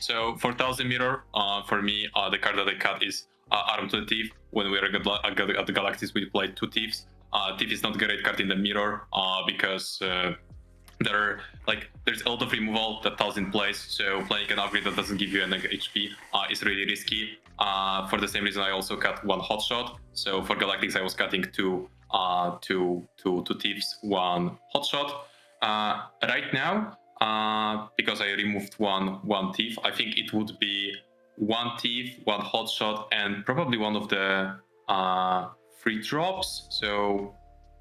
So for Talzin Mirror, for me, the card that I cut is Arm to the Thief. When we were at the Galactics, we played 2 Thieves. Thief is not a great card in the mirror because there's a lot of removal that Talzin plays, so playing an upgrade that doesn't give you an HP is really risky. For the same reason, I also cut 1 hotshot. So for Galactics, I was cutting two Thieves, 1 hotshot. Right now, because I removed one Thief, I think it would be 1 Thief, 1 hotshot, and probably one of the free drops. So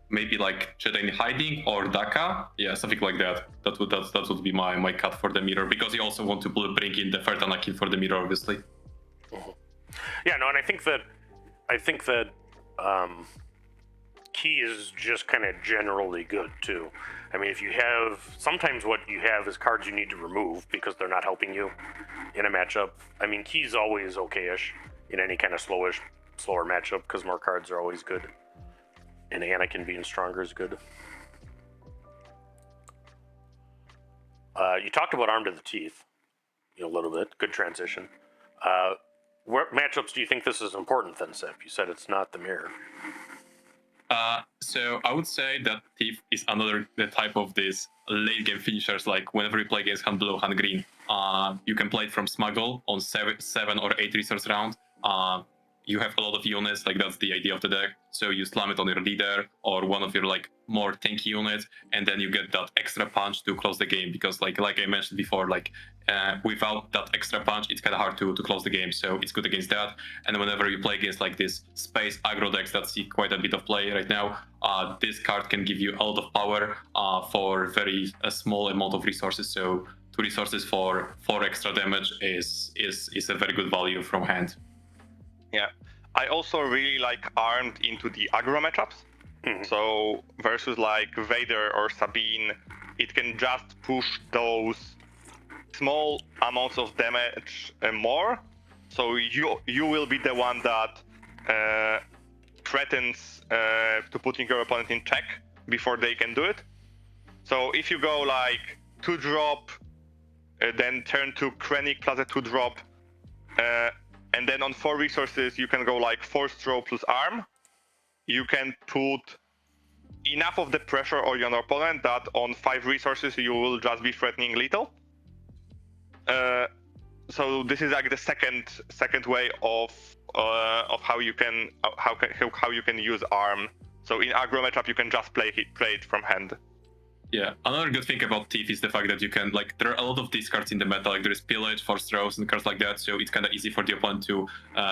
maybe like Jedi in Hiding or Daka, yeah, something like that. That would be my cut for the mirror, because you also want to bring in the third Anakin for the mirror, obviously. Yeah, no, and I think that key is just kind of generally good too. I mean, if you have, sometimes what you have is cards you need to remove because they're not helping you in a matchup. I mean, key's always okay-ish in any kind of slower matchup because more cards are always good. And Anakin being stronger is good. You talked about Arm to the Teeth, a little bit. Good transition. What matchups do you think this is important then, Sip? You said it's not the mirror. So I would say that Thief is the type of these late game finishers. Like whenever you play against hand blue, hand green, you can play it from Smuggle on 7 or 8 resource round. You have a lot of units, like that's the idea of the deck. So you slam it on your leader or one of your like more tanky units, and then you get that extra punch to close the game. Because like I mentioned before, like without that extra punch, it's kind of hard to close the game. So it's good against that. And whenever you play against like this space aggro decks that see quite a bit of play right now, this card can give you a lot of power for very small amount of resources. So 2 resources for 4 extra damage is a very good value from hand. Yeah, I also really like Armed into the aggro matchups. So versus like Vader or Sabine, it can just push those small amounts of damage more. So you will be the one that threatens to putting your opponent in check before they can do it. So if you go like 2-drop, then turn to Krennic plus a 2-drop, and then on 4 resources, you can go like Force Throw plus Arm. You can put enough of the pressure on your opponent that on 5 resources, you will just be threatening lethal. So this is like the second way of how you can use Arm. So in aggro matchup, you can just play it from hand. Yeah, another good thing about Thief is the fact that you can, like, there are a lot of these cards in the meta, like there is Pillage, Force Throws, and cards like that, so it's kind of easy for the opponent to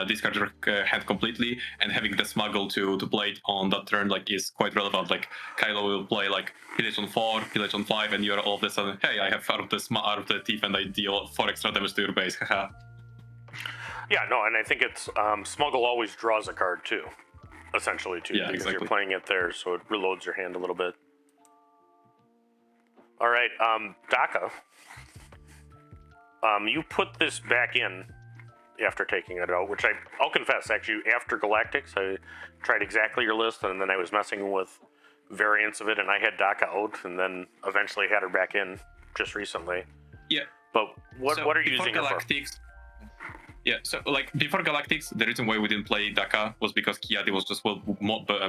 discard your hand completely, and having the Smuggle to play it on that turn, like, is quite relevant. Like, Kylo will play, like, Pillage on 4, Pillage on 5, and you're all of a sudden, hey, I have out of the Thief, and I deal 4 extra damage to your base, haha. Yeah, no, and I think it's, Smuggle always draws a card, too, essentially, too, yeah, because exactly. You're playing it there, so it reloads your hand a little bit. All right, Daka, you put this back in after taking it out, which I'll confess, actually, after Galactics, I tried exactly your list, and then I was messing with variants of it, and I had Daka out, and then eventually had her back in just recently. Yeah. But what are you using Galactics, it for? Yeah, so like before Galactics, the reason why we didn't play Daka was because Kiadi was just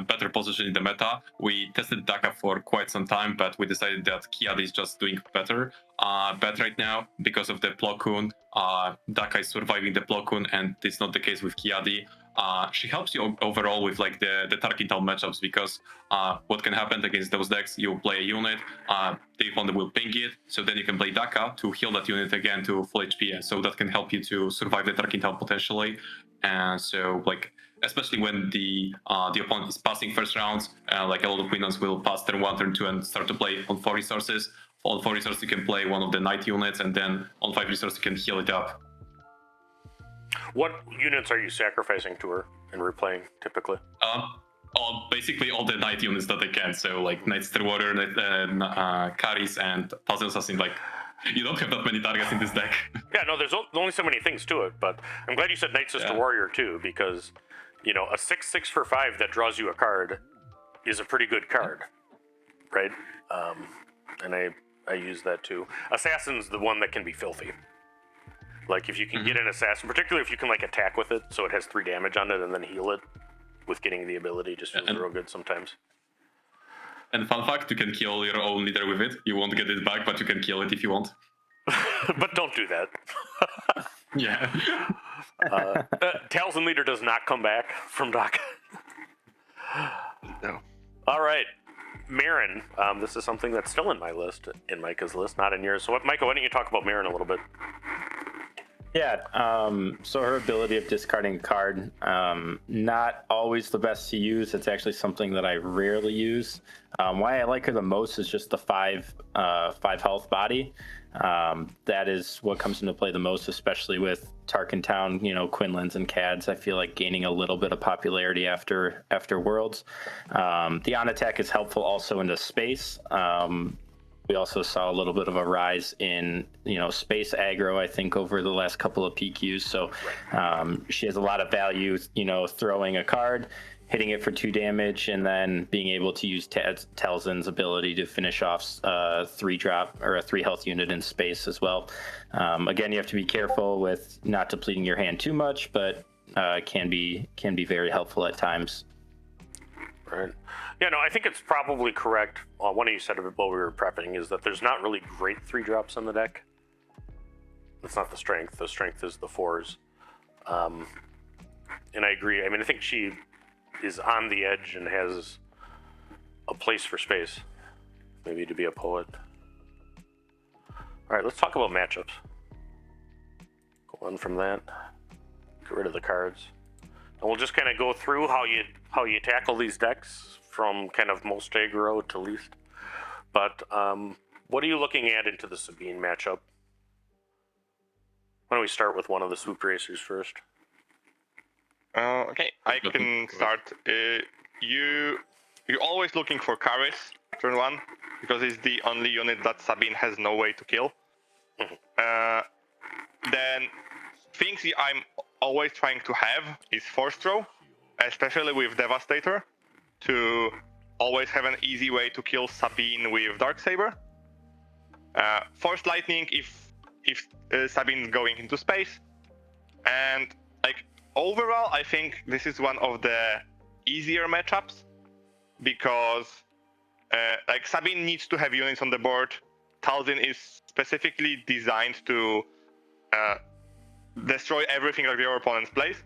better positioned in the meta. We tested Daka for quite some time, but we decided that Kiadi is just doing better. But right now, because of the Plo Koon, Daka is surviving the Plo Koon, and it's not the case with Kiadi. She helps you overall with like the Tarkintal matchups, because what can happen against those decks, you play a unit, the opponent will ping it, so then you can play Daka to heal that unit again to full HP, and so that can help you to survive the Tarkintal potentially. And so like, especially when the opponent is passing first rounds, like a lot of opponents will pass turn 1, turn 2, and start to play on 4 resources. On 4 resources, you can play one of the Knight units, and then on 5 resources, you can heal it up. What units are you sacrificing to her and replaying typically? Basically all the Knight units that I can. So like Knight Star Warrior, Caris, and Talzin Assassin. Like You don't have that many targets in this deck. Yeah, no, there's only so many things to it, but I'm glad you said Night Sister Warrior too, because, you know, a 6/6 for 5 that draws you a card is a pretty good card, right? And I use that too. Assassin's the one that can be filthy. Like, if you can get an Assassin, particularly if you can, like, attack with it, so it has 3 damage on it, and then heal it with getting the ability, just feels real good sometimes. And fun fact, you can kill your own leader with it. You won't get it back, but you can kill it if you want. But don't do that. Yeah. Talzin leader does not come back from dock. No. All right. Marin, this is something that's still in my list, in Micah's list, not in yours. So, Micah, why don't you talk about Marin a little bit? Yeah, so her ability of discarding a card, not always the best to use. It's actually something that I rarely use. Why I like her the most is just the 5 health body. That is what comes into play the most, especially with Tarkin Town, you know, Quinlan's and Cads. I feel like gaining a little bit of popularity after Worlds. The on attack is helpful also into space. We also saw a little bit of a rise in, you know, space aggro, I think, over the last couple of PQs. So she has a lot of value, you know, throwing a card, hitting it for 2 damage, and then being able to use Talzin's ability to finish off 3-drop or a 3 health unit in space as well. Again, you have to be careful with not depleting your hand too much, but can be very helpful at times. Right. Yeah, no, I think it's probably correct. One of you said it while we were prepping is that there's not really great 3-drops on the deck. It's not the strength. The strength is the 4s. And I agree. I mean, I think she is on the edge and has a place for space. Maybe to be a poet. All right, let's talk about matchups. Go on from that. Get rid of the cards. And we'll just kind of go through how you tackle these decks from kind of most aggro to least. But what are you looking at into the Sabine matchup? Why don't we start with one of the Swoop Racers first? Okay, I can start. You're always looking for carries turn 1 because it's the only unit that Sabine has no way to kill. Then things I'm always trying to have is Force Throw, especially with Devastator, to always have an easy way to kill Sabine with Darksaber. Force Lightning if Sabine's going into space. And like overall, I think this is one of the easier matchups because like Sabine needs to have units on the board. Talzin is specifically designed to destroy everything that your opponent plays.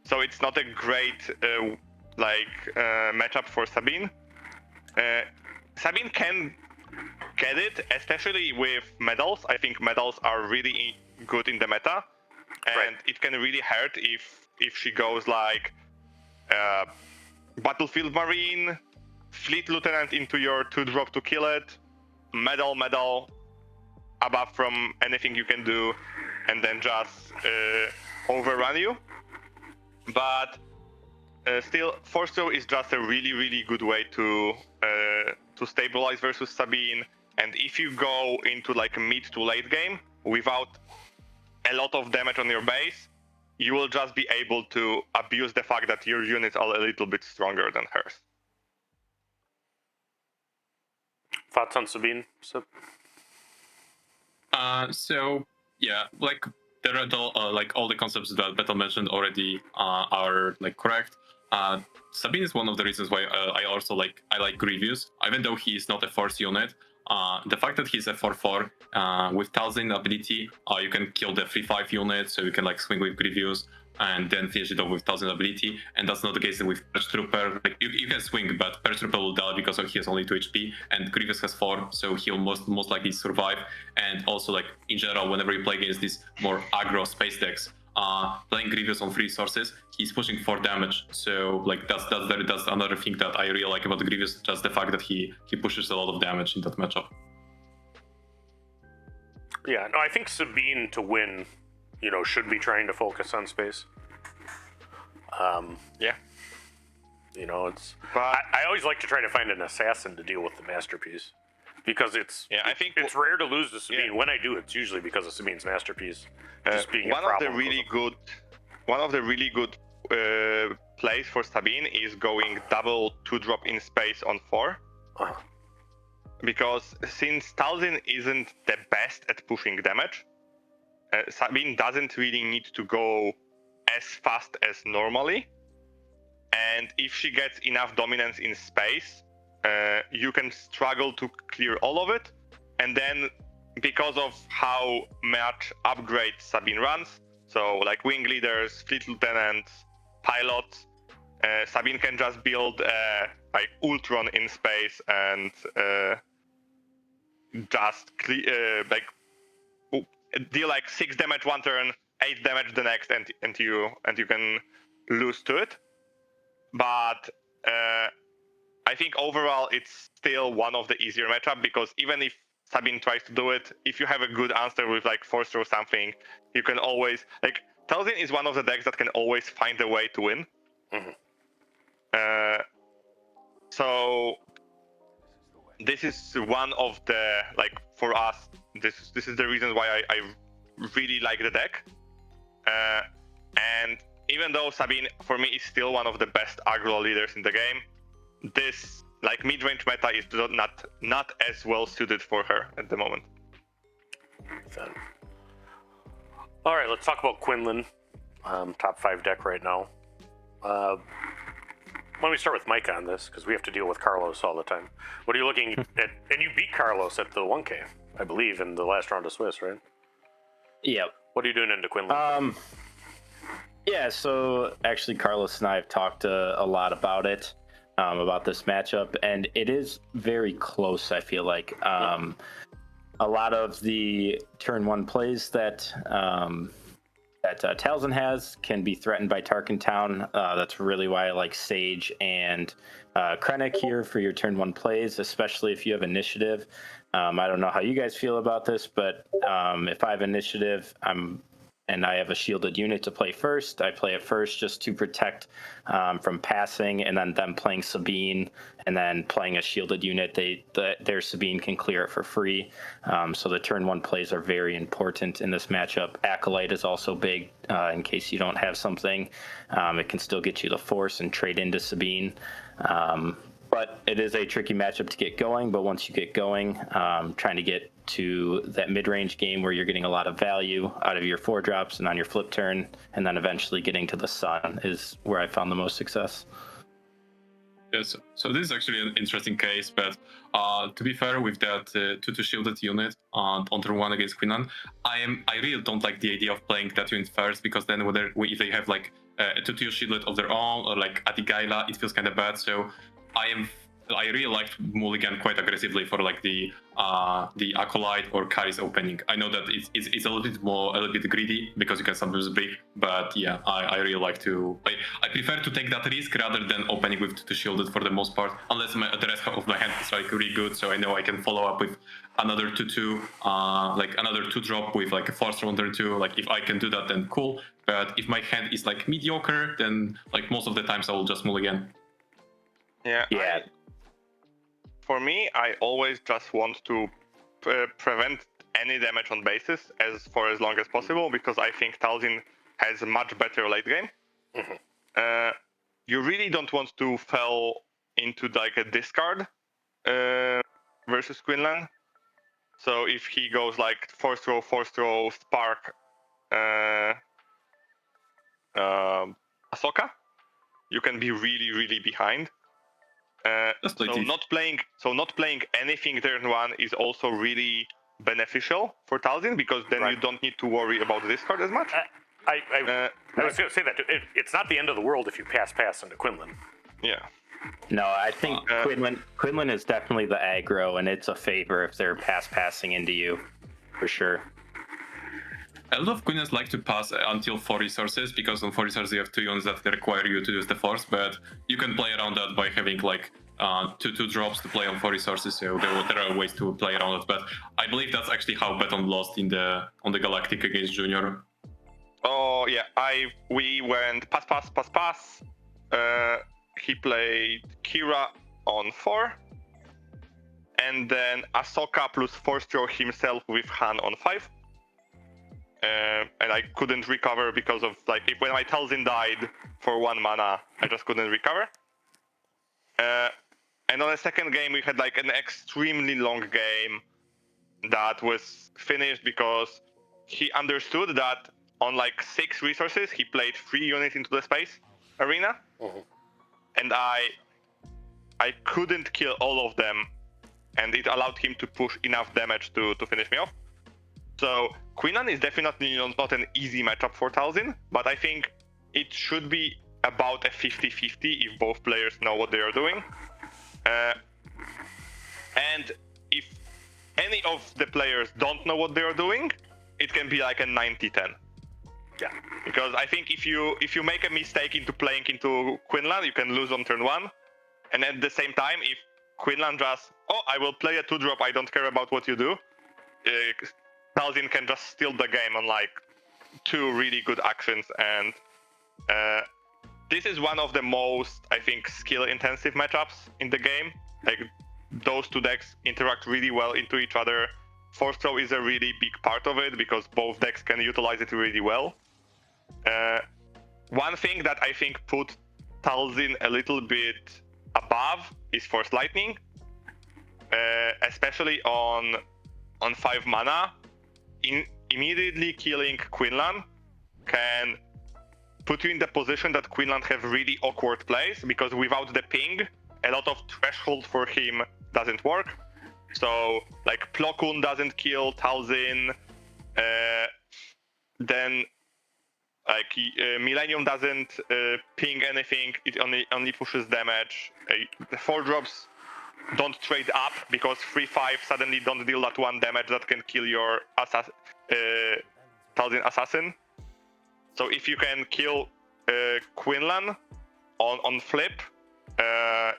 So it's not a great matchup for Sabine. Sabine can get it, especially with medals. I think medals are really good in the meta, and it can really hurt if she goes like Battlefield Marine, Fleet Lieutenant into your 2-drop to kill it, medal, above from anything you can do, and then just overrun you. But still, Force Throw is just a really, really good way to stabilize versus Sabine. And if you go into like mid to late game without a lot of damage on your base, you will just be able to abuse the fact that your units are a little bit stronger than hers. Thoughts on Sabine? So yeah, like there are like all the concepts that Beton mentioned already are like correct. Sabine is one of the reasons why I like Grievous, even though he is not a force unit. The fact that he's a 4/4 with Talzin ability, you can kill the 3/5 unit, so you can like swing with Grievous and then finish it off with Talzin ability. And that's not the case with Purge Trooper. Like you can swing, but Purge Trooper will die because he has only 2 HP, and Grievous has 4, so he'll most likely survive. And also, like in general, whenever you play against these more aggro space decks, playing Grievous on 3 sources, he's pushing 4 damage. So like that's another thing that I really like about Grievous, just the fact that he pushes a lot of damage in that matchup. Yeah, no, I think Sabine to win, you know, should be trying to focus on space. Yeah. You know, it's. But I always like to try to find an assassin to deal with the masterpiece, because it's I think it's rare to lose to Sabine. When I do, it's usually because of Sabine's masterpiece. Just being one of the really good plays for Sabine is going double 2-drop in space on 4. Uh, Because since Talzin isn't the best at pushing damage, Sabine doesn't really need to go as fast as normally. And if she gets enough dominance in space, you can struggle to clear all of it. And then, because of how much upgrades Sabine runs, so like wing leaders, fleet lieutenants, pilots, Sabine can just build like Ultron in space and just deal like 6 damage one turn, 8 damage the next, and you can lose to it. But I think overall it's still one of the easier matchup, because even if Sabine tries to do it, if you have a good answer with like force throw something, you can always like Talzin is one of the decks that can always find a way to win. So this is one of the, like, for us, this is the reason why I really like the deck. And even though Sabine for me is still one of the best aggro leaders in the game, this like mid-range meta is not as well suited for her at the moment. Fun. All right, let's talk about Quinlan. Top 5 deck right now. Why don't we start with Mike on this, because we have to deal with Carlos all the time. What are you looking at? And you beat Carlos at the 1K, I believe, in the last round of Swiss, right? Yep. What are you doing into Quinlan? Yeah, so actually Carlos and I have talked a lot about it, about this matchup, and it is very close, I feel like. A lot of the turn 1 plays that Talzin has can be threatened by Tarkin Town. That's really why I like Sage and Krennic here for your turn 1 plays, especially if you have initiative. I don't know how you guys feel about this, but if I have initiative, and I have a shielded unit to play first, I play it first just to protect from passing, and then them playing Sabine, and then playing a shielded unit, their Sabine can clear it for free. So the turn 1 plays are very important in this matchup. Acolyte is also big in case you don't have something. It can still get you the force and trade into Sabine. But it is a tricky matchup to get going. But once you get going, trying to get to that mid-range game where you're getting a lot of value out of your 4-drops and on your flip turn, and then eventually getting to the sun is where I found the most success. Yes, so this is actually an interesting case, but to be fair, with that 2-2 shielded unit on turn 1 against Quinlan, I really don't like the idea of playing that unit first, because then if they have like a 2-2 shielded of their own, or like Atigaila, it feels kind of bad. So I really liked Mulligan quite aggressively for like the Acolyte or Kai's opening. I know that it's a little bit greedy because you can sometimes break, but yeah, I really like to. I prefer to take that risk rather than opening with the shielded for the most part, unless the rest of my hand is like really good, so I know I can follow up with another 2-2, like another 2-drop with like a force on turn 2. Like if I can do that, then cool. But if my hand is like mediocre, then like most of the times I will just mulligan. Yeah. For me, I always just want to prevent any damage on bases for as long as possible, because I think Talzin has a much better late game. You really don't want to fall into like a discard versus Quinlan. So if he goes like force throw, spark, Ahsoka, you can be really, really behind. So not playing anything turn 1 is also really beneficial for Talzin, because then you don't need to worry about the discard as much. I was going to say that it's not the end of the world if you pass into Quinlan. Yeah. No, I think Quinlan is definitely the aggro, and it's a favor if they're passing into you, for sure. A lot of Quinlans like to pass until 4 resources, because on 4 resources you have 2 units that require you to use the force, but you can play around that by having like 2 drops to play on 4 resources, so there are ways to play around it. But I believe that's actually how Beton lost on the Galactic against Junior. Oh yeah, we went pass. He played Kira on 4, and then Ahsoka plus Force Throw himself with Han on 5. And I couldn't recover because of when my Talzin died for 1 mana, I just couldn't recover. And on the second game, we had an extremely long game that was finished because he understood that on 6 resources, he played 3 units into the space arena, and I couldn't kill all of them, and it allowed him to push enough damage to finish me off. So Quinlan is definitely not an easy matchup for Talzin, but I think it should be about a 50-50 if both players know what they are doing. And if any of the players don't know what they are doing, it can be like a 90-10. Yeah. Because I think if you make a mistake into playing into Quinlan, you can lose on turn 1. And at the same time, if Quinlan just, I will play a 2-drop, I don't care about what you do, Talzin can just steal the game on 2 really good actions. And this is one of the most, I think, skill-intensive matchups in the game. Those 2 decks interact really well into each other. Force Throw is a really big part of it because both decks can utilize it really well. One thing that I think put Talzin a little bit above is Force Lightning, especially on 5 mana. Immediately killing Quinlan can put you in the position that Quinlan have really awkward plays, because without the ping, a lot of threshold for him doesn't work. So Plo Koon doesn't kill Talzin, then Millennium doesn't ping anything, it only pushes damage. The 4-drops don't trade up because 3/5 suddenly don't deal that 1 damage that can kill your Talzin assassin. So if you can kill Quinlan on flip,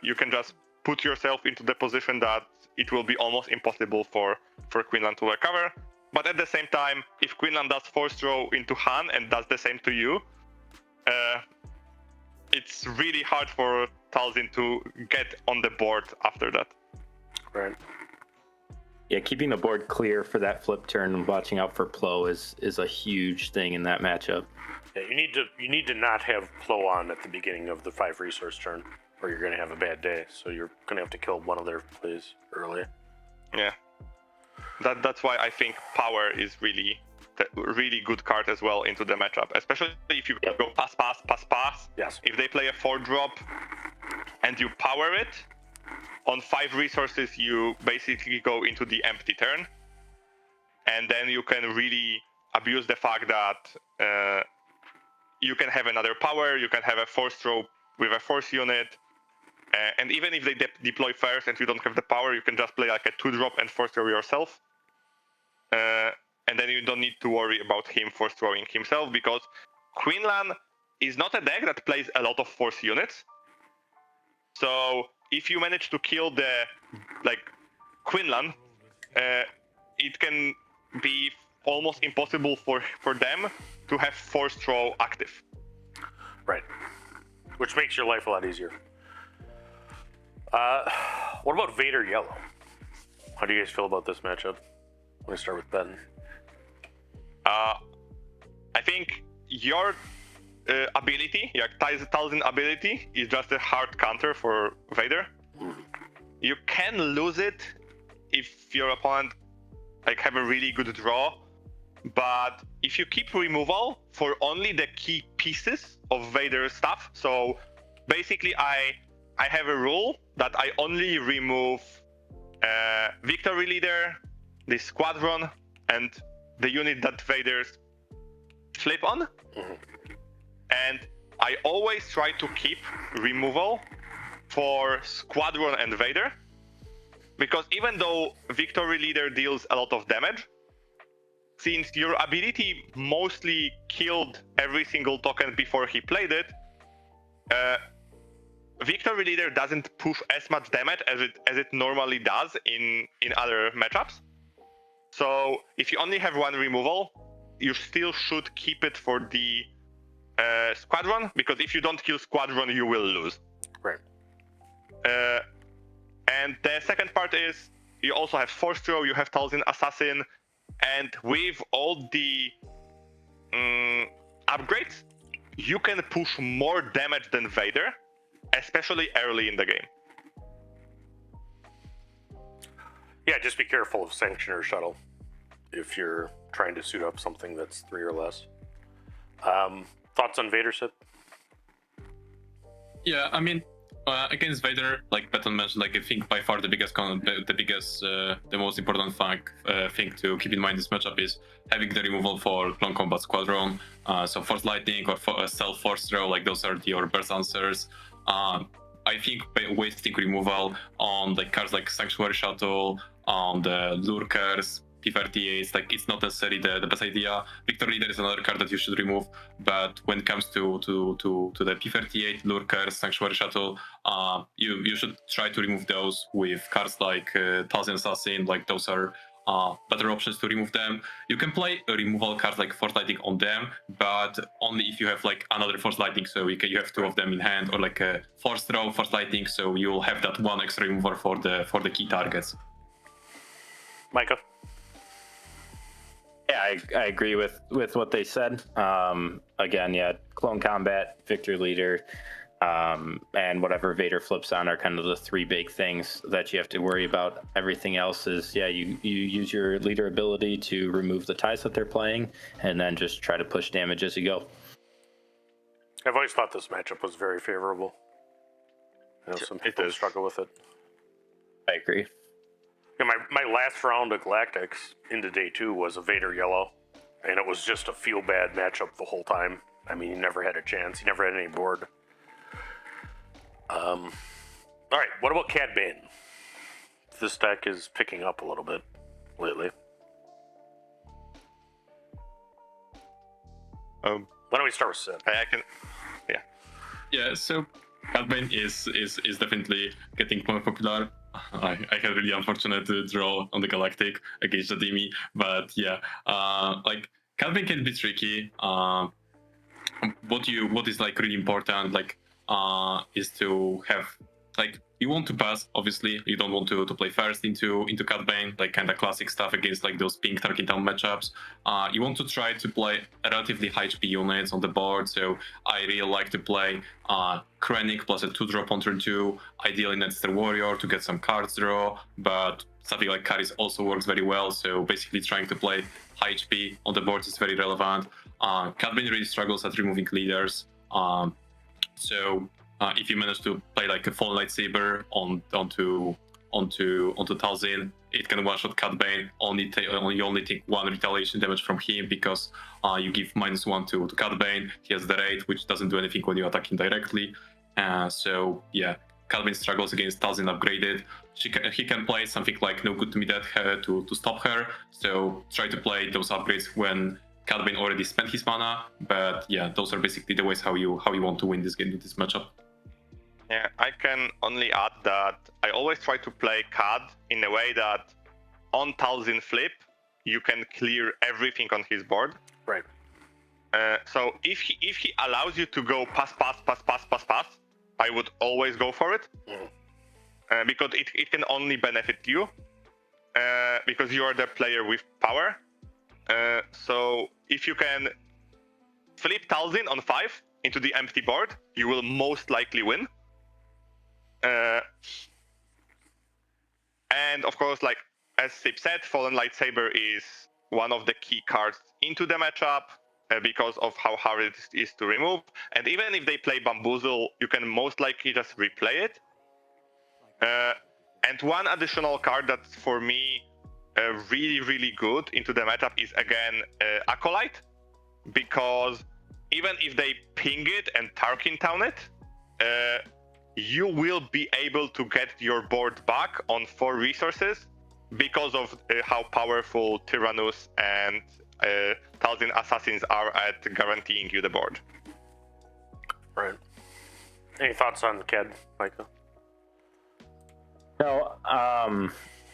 you can just put yourself into the position that it will be almost impossible for Quinlan to recover. But at the same time, if Quinlan does Force Throw into Han and does the same to you, it's really hard for Talzin to get on the board after that. Right. Yeah, keeping the board clear for that flip turn and watching out for Plo is a huge thing in that matchup. Yeah, you need to not have Plo on at the beginning of the 5 resource turn, or you're going to have a bad day. So you're going to have to kill one of their plays early. Yeah, that's why I think power is really good card as well into the matchup, especially if you go pass. Yes. If they play a 4-drop and you power it, on 5 resources you basically go into the empty turn, and then you can really abuse the fact that you can have another power, you can have a Force Throw with a Force unit, and even if they deploy first and you don't have the power, you can just play a 2-drop and Force Throw yourself. And then you don't need to worry about him Force Throwing himself, because Quinlan is not a deck that plays a lot of Force units. So if you manage to kill the Quinlan, it can be almost impossible for them to have Force Throw active. Right. Which makes your life a lot easier. What about Vader Yellow? How do you guys feel about this matchup? Let me start with Beton. I think your ability, your Talzin ability, is just a hard counter for Vader. You can lose it if your opponent have a really good draw, but if you keep removal for only the key pieces of Vader's stuff, so basically I have a rule that I only remove Victory Leader, the Squadron, and the unit that Vader's flip on. And I always try to keep removal for Squadron and Vader, because even though Victory Leader deals a lot of damage, since your ability mostly killed every single token before he played it, Victory Leader doesn't push as much damage as it normally does in other matchups. So if you only have 1 removal, you still should keep it for the Squadron, because if you don't kill Squadron, you will lose. Right. And the second part is, You also have Force Throw, you have Talzin Assassin, and with all the upgrades, you can push more damage than Vader, especially early in the game. Yeah, just be careful of Sanctioner Shuttle if you're trying to suit up something that's 3 or less. Thoughts on Vader, Sid? Yeah, I mean, against Vader, like Beton mentioned, like I think by far the most important thing to keep in mind in this matchup is having the removal for Long Combat Squadron. So Force Lightning or Stealth Force Throw, like those are your best answers. I think wasting removal on like cards like Sanctuary Shuttle, on the Lurkers, P38s, like it's not necessarily the best idea. Victor Leader is another card that you should remove, but when it comes to the P38, Lurkers, Sanctuary Shuttle, you should try to remove those with cards like Talzin Assassin. Like those are better options to remove them. You can play a removal card like Force Lightning on them, but only if you have like another Force Lightning, so you have 2 of them in hand, or like a Force Throw, Force Lightning, so you'll have that 1 extra remover for the key targets. Micah? Yeah, I agree with what they said. Again, yeah, Clone Combat, Victor Leader, and whatever Vader flips on are kind of the 3 big things that you have to worry about. Everything else is, yeah, you use your leader ability to remove the ties that they're playing, and then just try to push damage as you go. I've always thought this matchup was very favorable. I know some people struggle with it. I agree. Yeah, my last round of Galactics into day 2 was a Vader yellow, and it was just a feel bad matchup the whole time. I mean, he never had a chance. He never had any board. All right, what about Cad Bane? This deck is picking up a little bit lately. Why don't we start with Sid? I can, yeah. Yeah, so Cad Bane is definitely getting more popular. I had a really unfortunate draw on the Galactic against Jadimi, but yeah, like Cad Bane can be tricky. What is like really important, like, is to have, like, you want to pass, obviously. You don't want to play first into Cad Bane, like kind of classic stuff against like those pink Tarkin Town matchups. You want to try to play relatively high HP units on the board. So I really like to play Krennic plus a 2-drop on turn 2, ideally Netster Warrior to get some cards draw, but something like Caris also works very well. So basically trying to play high HP on the board is very relevant. Cad Bane really struggles at removing leaders. So if you manage to play like a Fallen Lightsaber onto Talzin, it can one-shot Cad Bane. You only take 1 retaliation damage from him because you give -1 to Cad Bane. He has the raid, which doesn't do anything when you attack him directly. So yeah, Cad Bane struggles against Talzin upgraded. He can play something like No Good to Me Dead to stop her. So try to play those upgrades when Cad Bane already spent his mana. But yeah, those are basically the ways how you want to win this game with this matchup. Yeah, I can only add that I always try to play Cad in a way that on Talzin flip, you can clear everything on his board. Right. So if he allows you to go pass, I would always go for it. Because it can only benefit you. Because you are the player with power. So if you can flip Talzin on 5 into the empty board, you will most likely win. And of course, like as Sip said, Fallen Lightsaber is one of the key cards into the matchup because of how hard it is to remove. And even if they play Bamboozle, you can most likely just replay it. And one additional card that's for me really, really good into the matchup is again Acolyte, because even if they ping it and Tarkin Town it, you will be able to get your board back on 4 resources because of how powerful Tyrannus and Talzin Assassins are at guaranteeing you the board. Right. Any thoughts on Cad, Micah? No,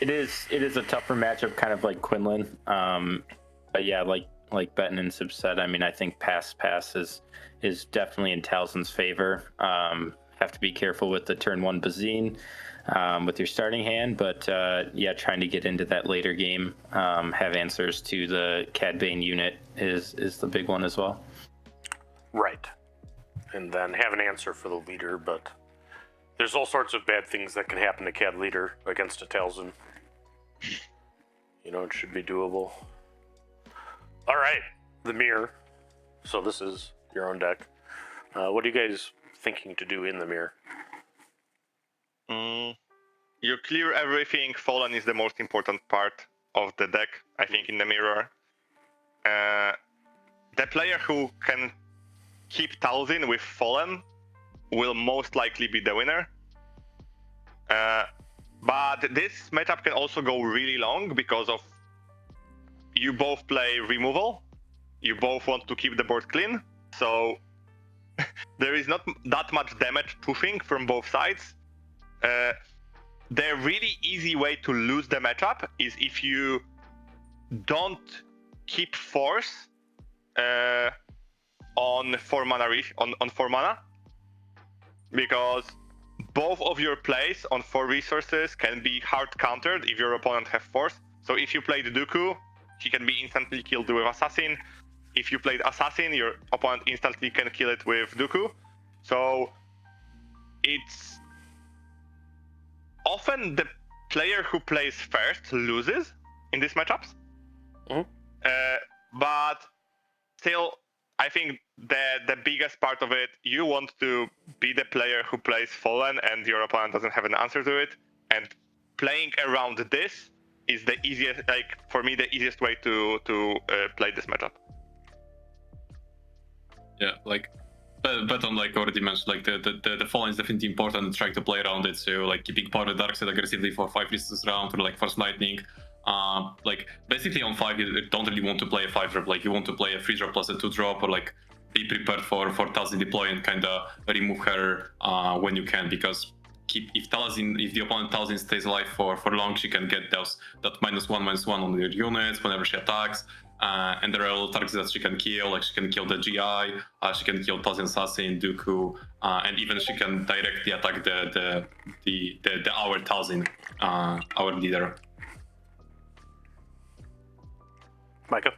it is a tougher matchup, kind of like Quinlan. But yeah, like Beton and Sib said, I mean, I think pass is definitely in Talzin's favor. Have to be be careful with the turn 1 Bazine with your starting hand, but yeah, trying to get into that later game, have answers to the Cad Bane unit is the big one as well. Right. And then have an answer for the leader, but there's all sorts of bad things that can happen to Cad Leader against a Talzin. You know, it should be doable. All right, the mirror. So this is your own deck. What are you guys thinking to do in the mirror? You clear everything. Fallen is the most important part of the deck, I think, in the mirror. The player who can keep Talzin with Fallen will most likely be the winner. But this matchup can also go really long because of you both play removal. You both want to keep the board clean. So there is not that much damage pushing from both sides. The really easy way to lose the matchup is if you don't keep force on 4 mana on 4 mana, because both of your plays on 4 resources can be hard countered if your opponent have force. So if you played Dooku, he can be instantly killed with Assassin. If you played Assassin, your opponent instantly can kill it with Dooku. So it's often the player who plays first loses in these matchups. But still, I think the biggest part of it, you want to be the player who plays Fallen and your opponent doesn't have an answer to it. And playing around this is the easiest, like for me, the easiest way to play this matchup. Yeah, like Beton like already mentioned, like the Fallen is definitely important and trying to play around it. So like keeping power the dark side aggressively for 5 resources round, or like First Lightning. Like basically on 5 you don't really want to play a 5-drop, like you want to play a 3-drop plus a 2-drop, or like be prepared for Talzin deploy and kind of remove her when you can, because if the opponent Talzin stays alive for long, she can get that -1/-1 on your units whenever she attacks. And there are a lot of targets that she can kill, like she can kill the GI, she can kill Talzin Assassin, Dooku, and even she can directly attack the our Talzin, our leader. Micah?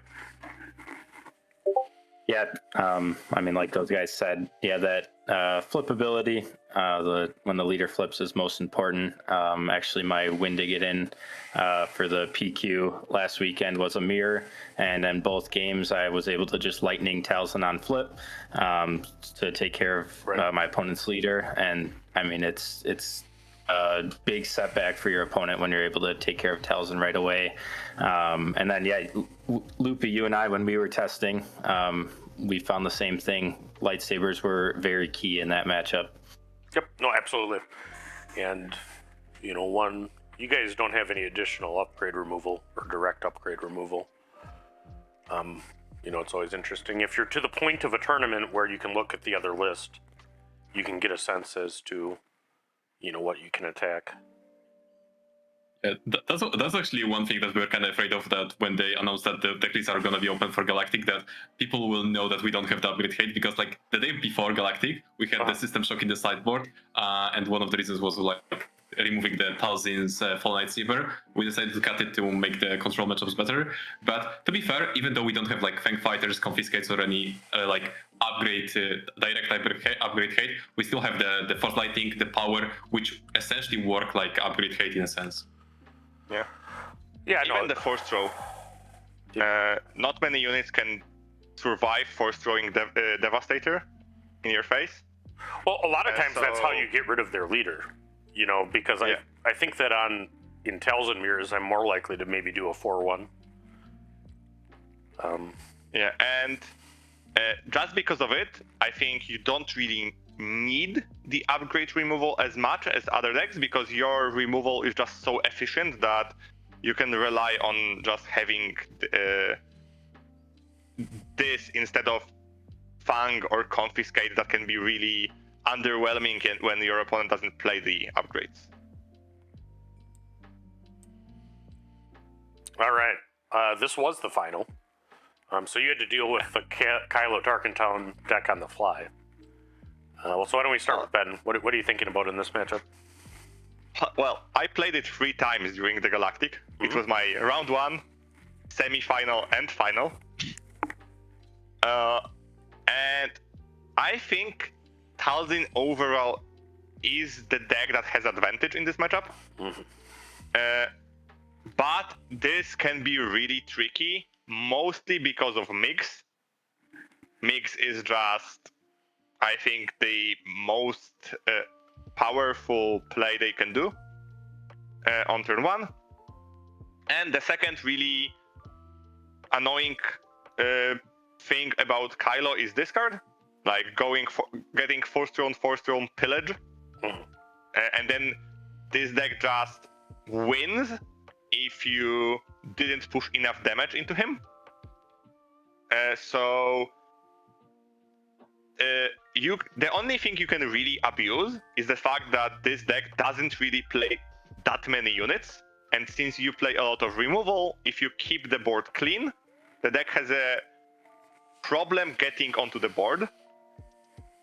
Yeah, I mean, like those guys said, yeah, that flip ability, when the leader flips is most important. Actually, my win to get in for the PQ last weekend was a mirror, and in both games, I was able to just lightning Talzin on flip to take care of my opponent's leader. And I mean, it's a big setback for your opponent when you're able to take care of Talzin right away. And then, yeah, Loopee, you and I, when we were testing, we found the same thing. Lightsabers were very key in that matchup. Yep, no, absolutely. And, you know, you guys don't have any additional upgrade removal or direct upgrade removal. You know, it's always interesting. If you're to the point of a tournament where you can look at the other list, you can get a sense as to, you know, what you can attack. Yeah, that's actually one thing that we're kind of afraid of, that when they announce that the lists are going to be open for Galactic, that people will know that we don't have the upgrade hate, because like the day before Galactic, we had the system shock in the sideboard, and one of the reasons was like removing the Talzin's Fall Lightsaber. We decided to cut it to make the control matchups better. But to be fair, even though we don't have like Fang Fighters, Confiscates, or any like direct upgrade hate, we still have the Force Lightning, the power, which essentially work like upgrade hate in a sense. Yeah. Yeah, Even the force throw. Not many units can survive force throwing Devastator in your face. Well, a lot of times that's how you get rid of their leader. You know, because I think that in Talzin mirrors, I'm more likely to maybe do a 4-1. Yeah, and just because of it, I think you don't really need the upgrade removal as much as other decks, because your removal is just so efficient that you can rely on just having this instead of Fang or Confiscate that can be really underwhelming when your opponent doesn't play the upgrades. All right, this was the final. So you had to deal with the Kylo Tarkentown deck on the fly. So why don't we start with Ben? What are you thinking about in this matchup? Well, I played it 3 times during the Galactic. It was my round 1, semi-final, and final. And I think Talzin overall is the deck that has advantage in this matchup. But this can be really tricky, mostly because of Mix. Mix is just, I think, the most powerful play they can do on turn 1. And the second really annoying thing about Kylo is discard, like getting force thrown pillage, and then this deck just wins if you didn't push enough damage into him. The only thing you can really abuse is the fact that this deck doesn't really play that many units, and since you play a lot of removal, if you keep the board clean, the deck has a problem getting onto the board,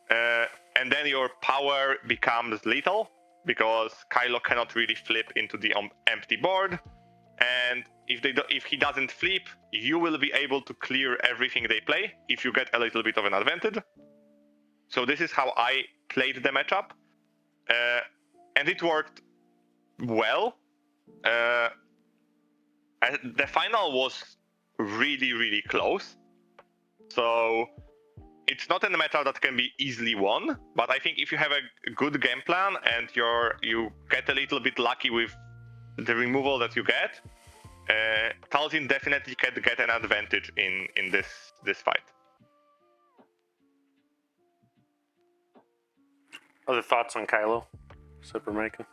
and then your power becomes lethal because Kylo cannot really flip into the empty board, and if he doesn't flip, you will be able to clear everything they play if you get a little bit of an advantage. So this is how I played the matchup, and it worked well. The final was really close, so it's not a matchup that can be easily won. But I think if you have a good game plan and you get a little bit lucky with the removal that you get, Talzin definitely can get an advantage in this fight. Other thoughts on Kylo? Supermaker?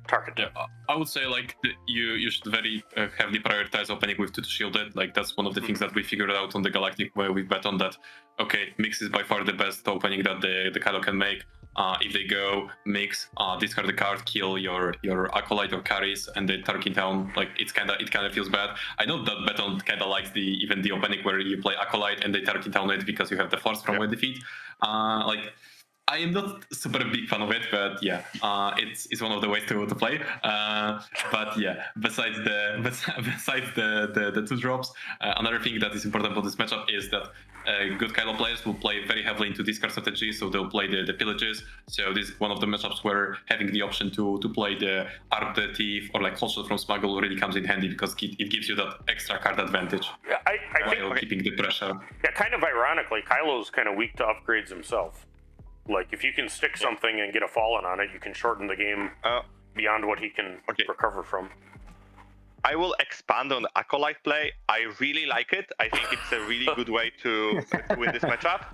Target. Yeah, I would say like you should very heavily prioritize opening with 2 shielded. Like that's one of the things that we figured out on the Galactic where we bet on that. Okay, Mix is by far the best opening that the Kylo can make. If they go Mix, discard the card, kill your acolyte or carries, and they target down, like it kind of feels bad. I know that Beton kind of likes even the opening where you play acolyte and they target down it because you have the force from a defeat. Like I am not super big fan of it, but yeah, it's one of the ways to play. But yeah, besides the 2 drops, another thing that is important about this matchup is that good Kylo players will play very heavily into discard strategy, so they'll play the pillages. So this is one of the matchups where having the option to play the Arc the Thief or like Hotshot from Smuggle really comes in handy because it gives you that extra card advantage. Yeah, I while keeping the pressure. Yeah, kind of ironically, Kylo's kind of weak to upgrades himself. Like, if you can stick something and get a fallen on it, you can shorten the game beyond what he can recover from. I will expand on the Acolyte play. I really like it. I think it's a really good way to win this matchup.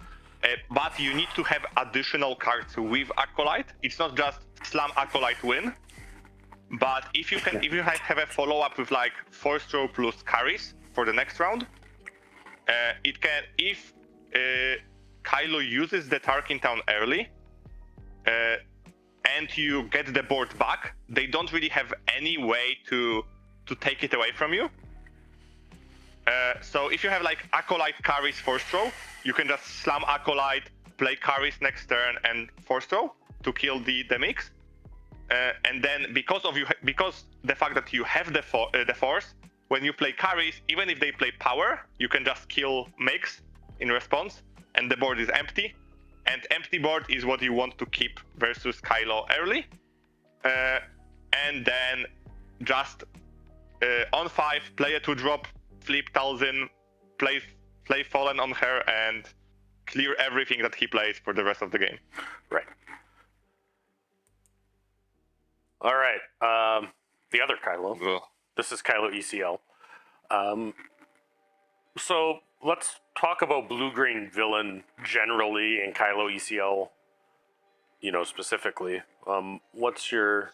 But you need to have additional cards with Acolyte. It's not just slam Acolyte win. But if you have a follow-up with like Force Throw plus carries for the next round, it can, if Kylo uses the Tarkin Town early, and you get the board back, they don't really have any way to take it away from you. So if you have like Acolyte carries Force Throw, you can just slam Acolyte, play carries next turn, and Force Throw to kill the Mix. And then because the fact that you have the Force, when you play carries, even if they play power, you can just kill Mix in response, and the board is empty. And empty board is what you want to keep versus Kylo early. And then just on 5, play a 2-drop, flip Talzin, play Fallen on her, and clear everything that he plays for the rest of the game. Right. All right. The other Kylo. Ugh. This is Kylo ECL. So let's talk about blue-green villain generally and Kylo ECL, specifically. What's your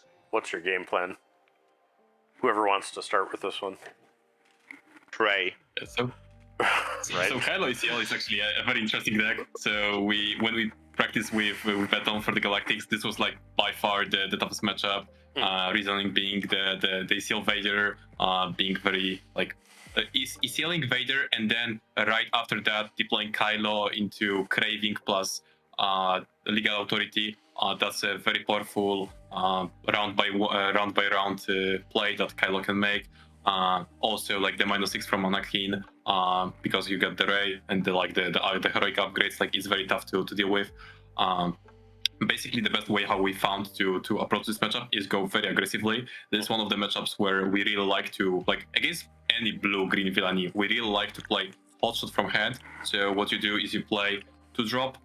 game plan? Whoever wants to start with this one. Pray. So Kylo ECL is actually a very interesting deck. So when we practiced with Beton for the Galactics, this was like by far the toughest matchup. Reasoning being the ECL Vader being very like ECLing Vader, and then right after that deploying Kylo into Craving plus legal authority. That's a very powerful round by round play that Kylo can make. Also, like the -6 from Anakin, because you get the Ray and the heroic upgrades. Like it's very tough to deal with. Basically, the best way how we found to approach this matchup is go very aggressively. This is one of the matchups where we really like to, like, against any blue-green villainy, we really like to play hotshot from hand. So what you do is you play 2-drop,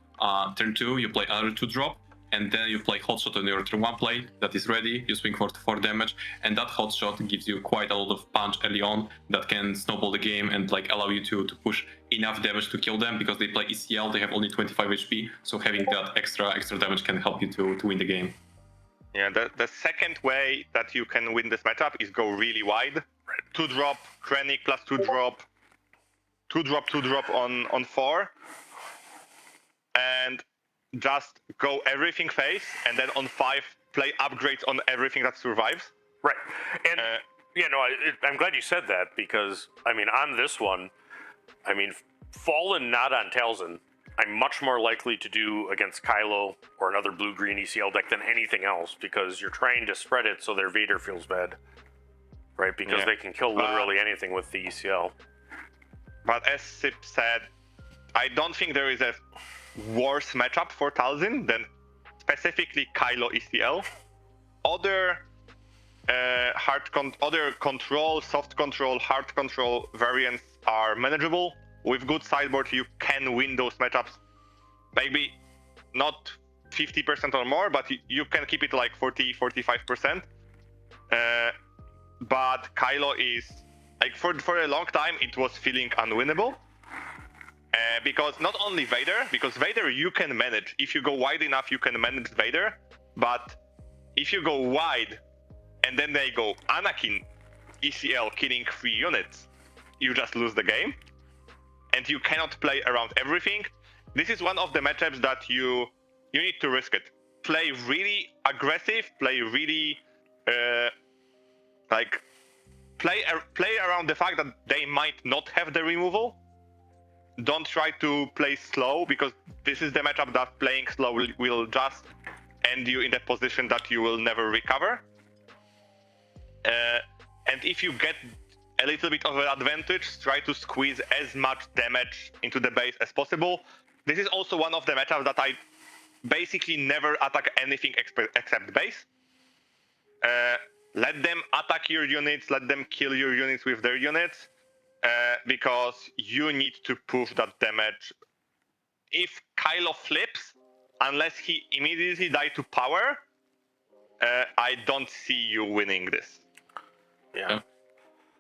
turn 2, you play another 2-drop, and then you play hotshot on your turn 1 play that is ready. You swing for 4 damage, and that hotshot gives you quite a lot of punch early on that can snowball the game and like allow you to push enough damage to kill them, because they play ECL, they have only 25 HP, so having that extra damage can help you to win the game. Yeah, the second way that you can win this matchup is go really wide. 2-drop, Krennic plus 2-drop, 2-drop on 4, and just go everything face, and then on 5 play upgrades on everything that survives. Right. And I'm glad you said that, because I mean, on this one, I mean, Fallen not on Talzin, I'm much more likely to do against Kylo or another blue-green ECL deck than anything else, because you're trying to spread it so their Vader feels bad, right? Because they can kill literally anything with the ECL. But as Sip said, I don't think there is a worse matchup for Talzin than specifically Kylo ECL. Other other control, soft control, hard control variants are manageable. With good sideboard, you can win those matchups. Maybe not 50% or more, but you can keep it like 40-45%. But Kylo is like for a long time it was feeling unwinnable. Because not only Vader, because Vader you can manage. If you go wide enough, you can manage Vader. But if you go wide and then they go Anakin ECL killing 3 units, you just lose the game. And you cannot play around everything. This is one of the matchups that you need to risk it. Play really aggressive, play really play around the fact that they might not have the removal. Don't try to play slow, because this is the matchup that playing slow will just end you in the position that you will never recover. And if you get a little bit of an advantage, try to squeeze as much damage into the base as possible. This is also one of the matchups that I basically never attack anything except base. Let them attack your units, let them kill your units with their units. Because you need to push that damage. If Kylo flips, unless he immediately dies to power, I don't see you winning this. Yeah.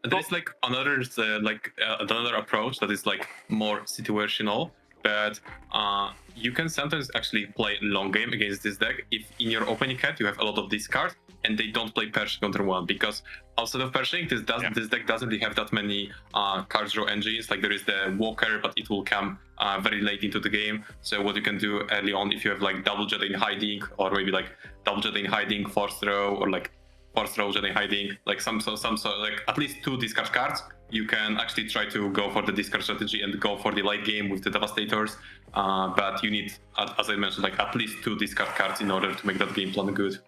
There's like another approach that is like more situational, but you can sometimes actually play long game against this deck if in your opening hand you have a lot of discard and they don't play Pershing on turn 1, because outside of Pershing, this deck doesn't really have that many card draw engines. Like there is the Walker, but it will come very late into the game. So what you can do early on, if you have like double Jedi in hiding, or maybe like double Jedi in hiding, force throw, or like force throw Jedi in hiding, like some like at least 2 discard cards, you can actually try to go for the discard strategy and go for the late game with the Devastators. But you need, as I mentioned, like at least 2 discard cards in order to make that game plan good.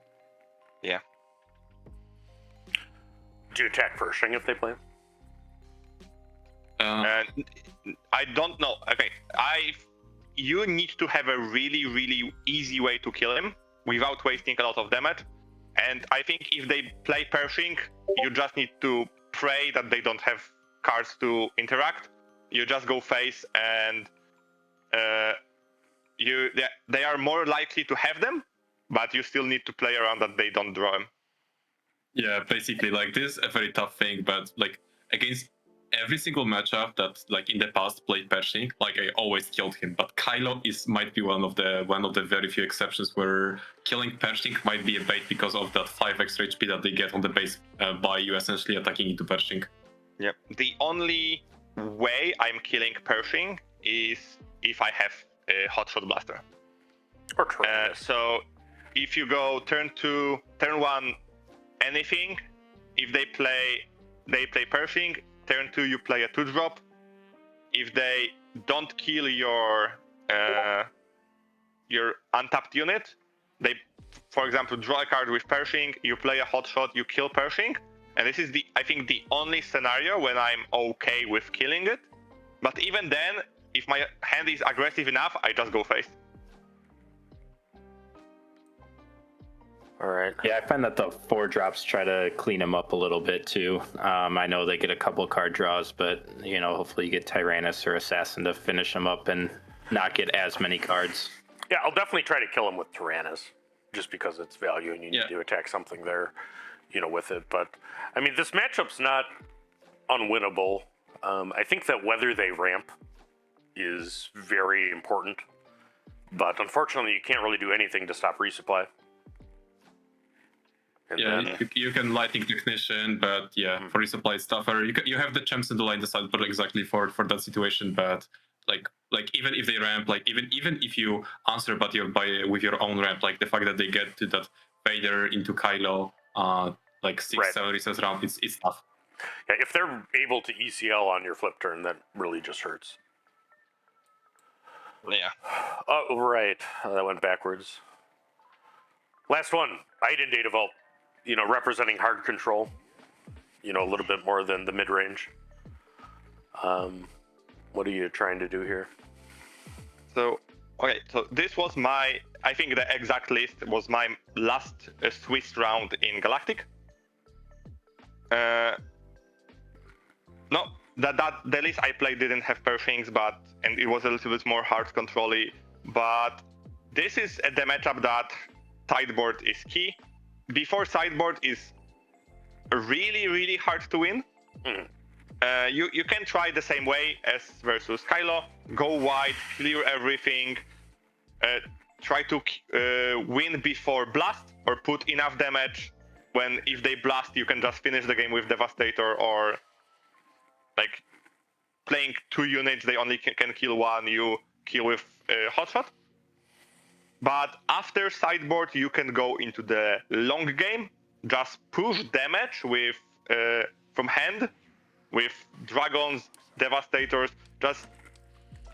Yeah. Do you attack Pershing if they play? I don't know. Okay, you need to have a really, really easy way to kill him without wasting a lot of damage. And I think if they play Pershing, you just need to pray that they don't have cards to interact. You just go face, and they are more likely to have them, but you still need to play around that they don't draw them. Yeah, basically, like this is a very tough thing, but like against every single matchup that like in the past played Pershing, like I always killed him. But Kylo might be one of the very few exceptions where killing Pershing might be a bait because of that 5 extra HP that they get on the base by you essentially attacking into Pershing. Yep. The only way I'm killing Pershing is if I have a Hotshot Blaster. Or Tremendous. So if you go turn 2, turn 1, anything, if they play Pershing, turn 2 you play a 2-drop. If they don't kill your your untapped unit. They, for example, draw a card with Pershing, you play a hot shot, you kill Pershing, and this is I think the only scenario when I'm okay with killing it. But even then, if my hand is aggressive enough, I just go face. All right. Yeah, I find that the 4-drops try to clean them up a little bit too. I know they get a couple card draws, but hopefully you get Tyrannus or Assassin to finish them up and not get as many cards. Yeah, I'll definitely try to kill him with Tyrannus, just because it's value and you need to attack something there, with it. But I mean, this matchup's not unwinnable. I think that whether they ramp is very important, but unfortunately, you can't really do anything to stop resupply. And you can Lightning Technician, but for resupply it's tougher. You have the champs in the line decided exactly for that situation, but like even if they ramp, like even if you answer with your own ramp, like the fact that they get to that Vader into Kylo, 6-7 resets round, it's tough. Yeah, if they're able to ECL on your flip turn, that really just hurts. Yeah. Oh, right. That went backwards. Last one, Iden Data Vault. Representing hard control. A little bit more than the mid-range. What are you trying to do here? So this was I think the exact list was my last Swiss round in Galactic. No, the list I played didn't have Pershings, and it was a little bit more hard control-y. But this is the matchup that Sideboard is key. Before Sideboard is really, really hard to win. You can try the same way as versus Kylo. Go wide, clear everything, try to win before blast, or put enough damage if they blast, you can just finish the game with Devastator, or like playing 2 units, they only can kill 1, you kill with Hotshot. But after Sideboard, you can go into the long game, just push damage with from hand, with Dragons, Devastators, just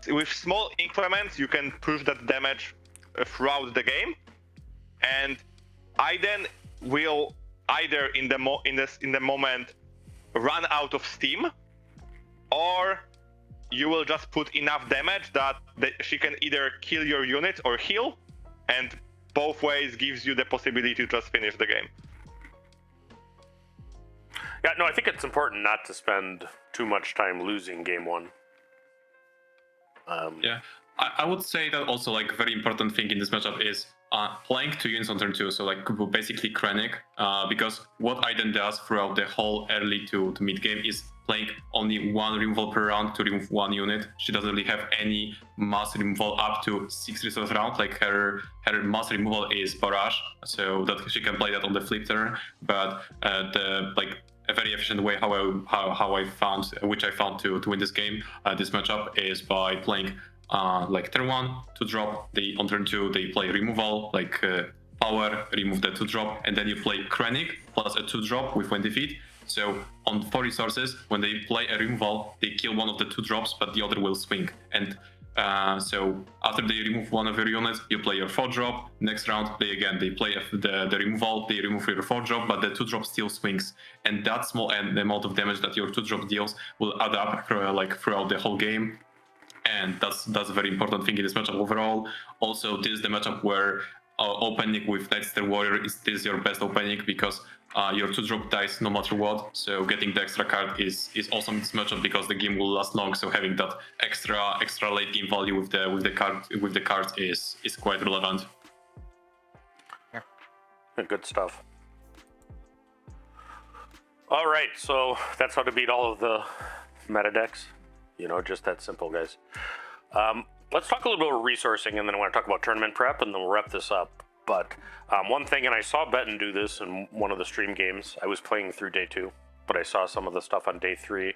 with small increments, you can push that damage throughout the game. And Iden will either in the moment run out of steam, or you will just put enough damage that she can either kill your unit or heal, and both ways gives you the possibility to just finish the game. Yeah, no, I think it's important not to spend too much time losing game 1. I would say that also very important thing in this matchup is playing 2 units on turn 2, so basically Krennic, because what Iden does throughout the whole early to mid game is playing only 1 removal per round to remove 1 unit. She doesn't really have any mass removal up to 6 resets round. Her mass removal is Barrage, so that she can play that on the flip turn. But a very efficient way how I found, which I found to win this game, this matchup, is by playing turn 1 to drop. On turn 2 they play removal, power, remove the 2-drop, and then you play Krennic plus a 2-drop with 1 defeat. So on 4 resources, when they play a removal, they kill one of the 2-drops, but the other will swing. And so after they remove one of your units, you play your 4-drop. Next round, they play the removal, they remove your 4-drop, but the 2-drop still swings. And that small amount of damage that your 2-drop deals will add up throughout the whole game. And that's a very important thing in this matchup overall. Also, this is the matchup where opening with Nightster Warrior is your best opening, because your 2-drop dies no matter what. So getting the extra card is awesome in this matchup, because the game will last long. So having that extra late game value with the cards is quite relevant. Yeah, good stuff. All right, so that's how to beat all of the meta decks. Just that simple, guys. Let's talk a little bit about resourcing, and then I want to talk about tournament prep, and then we'll wrap this up. But one thing, and I saw Beton do this in one of the stream games. I was playing through day 2, but I saw some of the stuff on day 3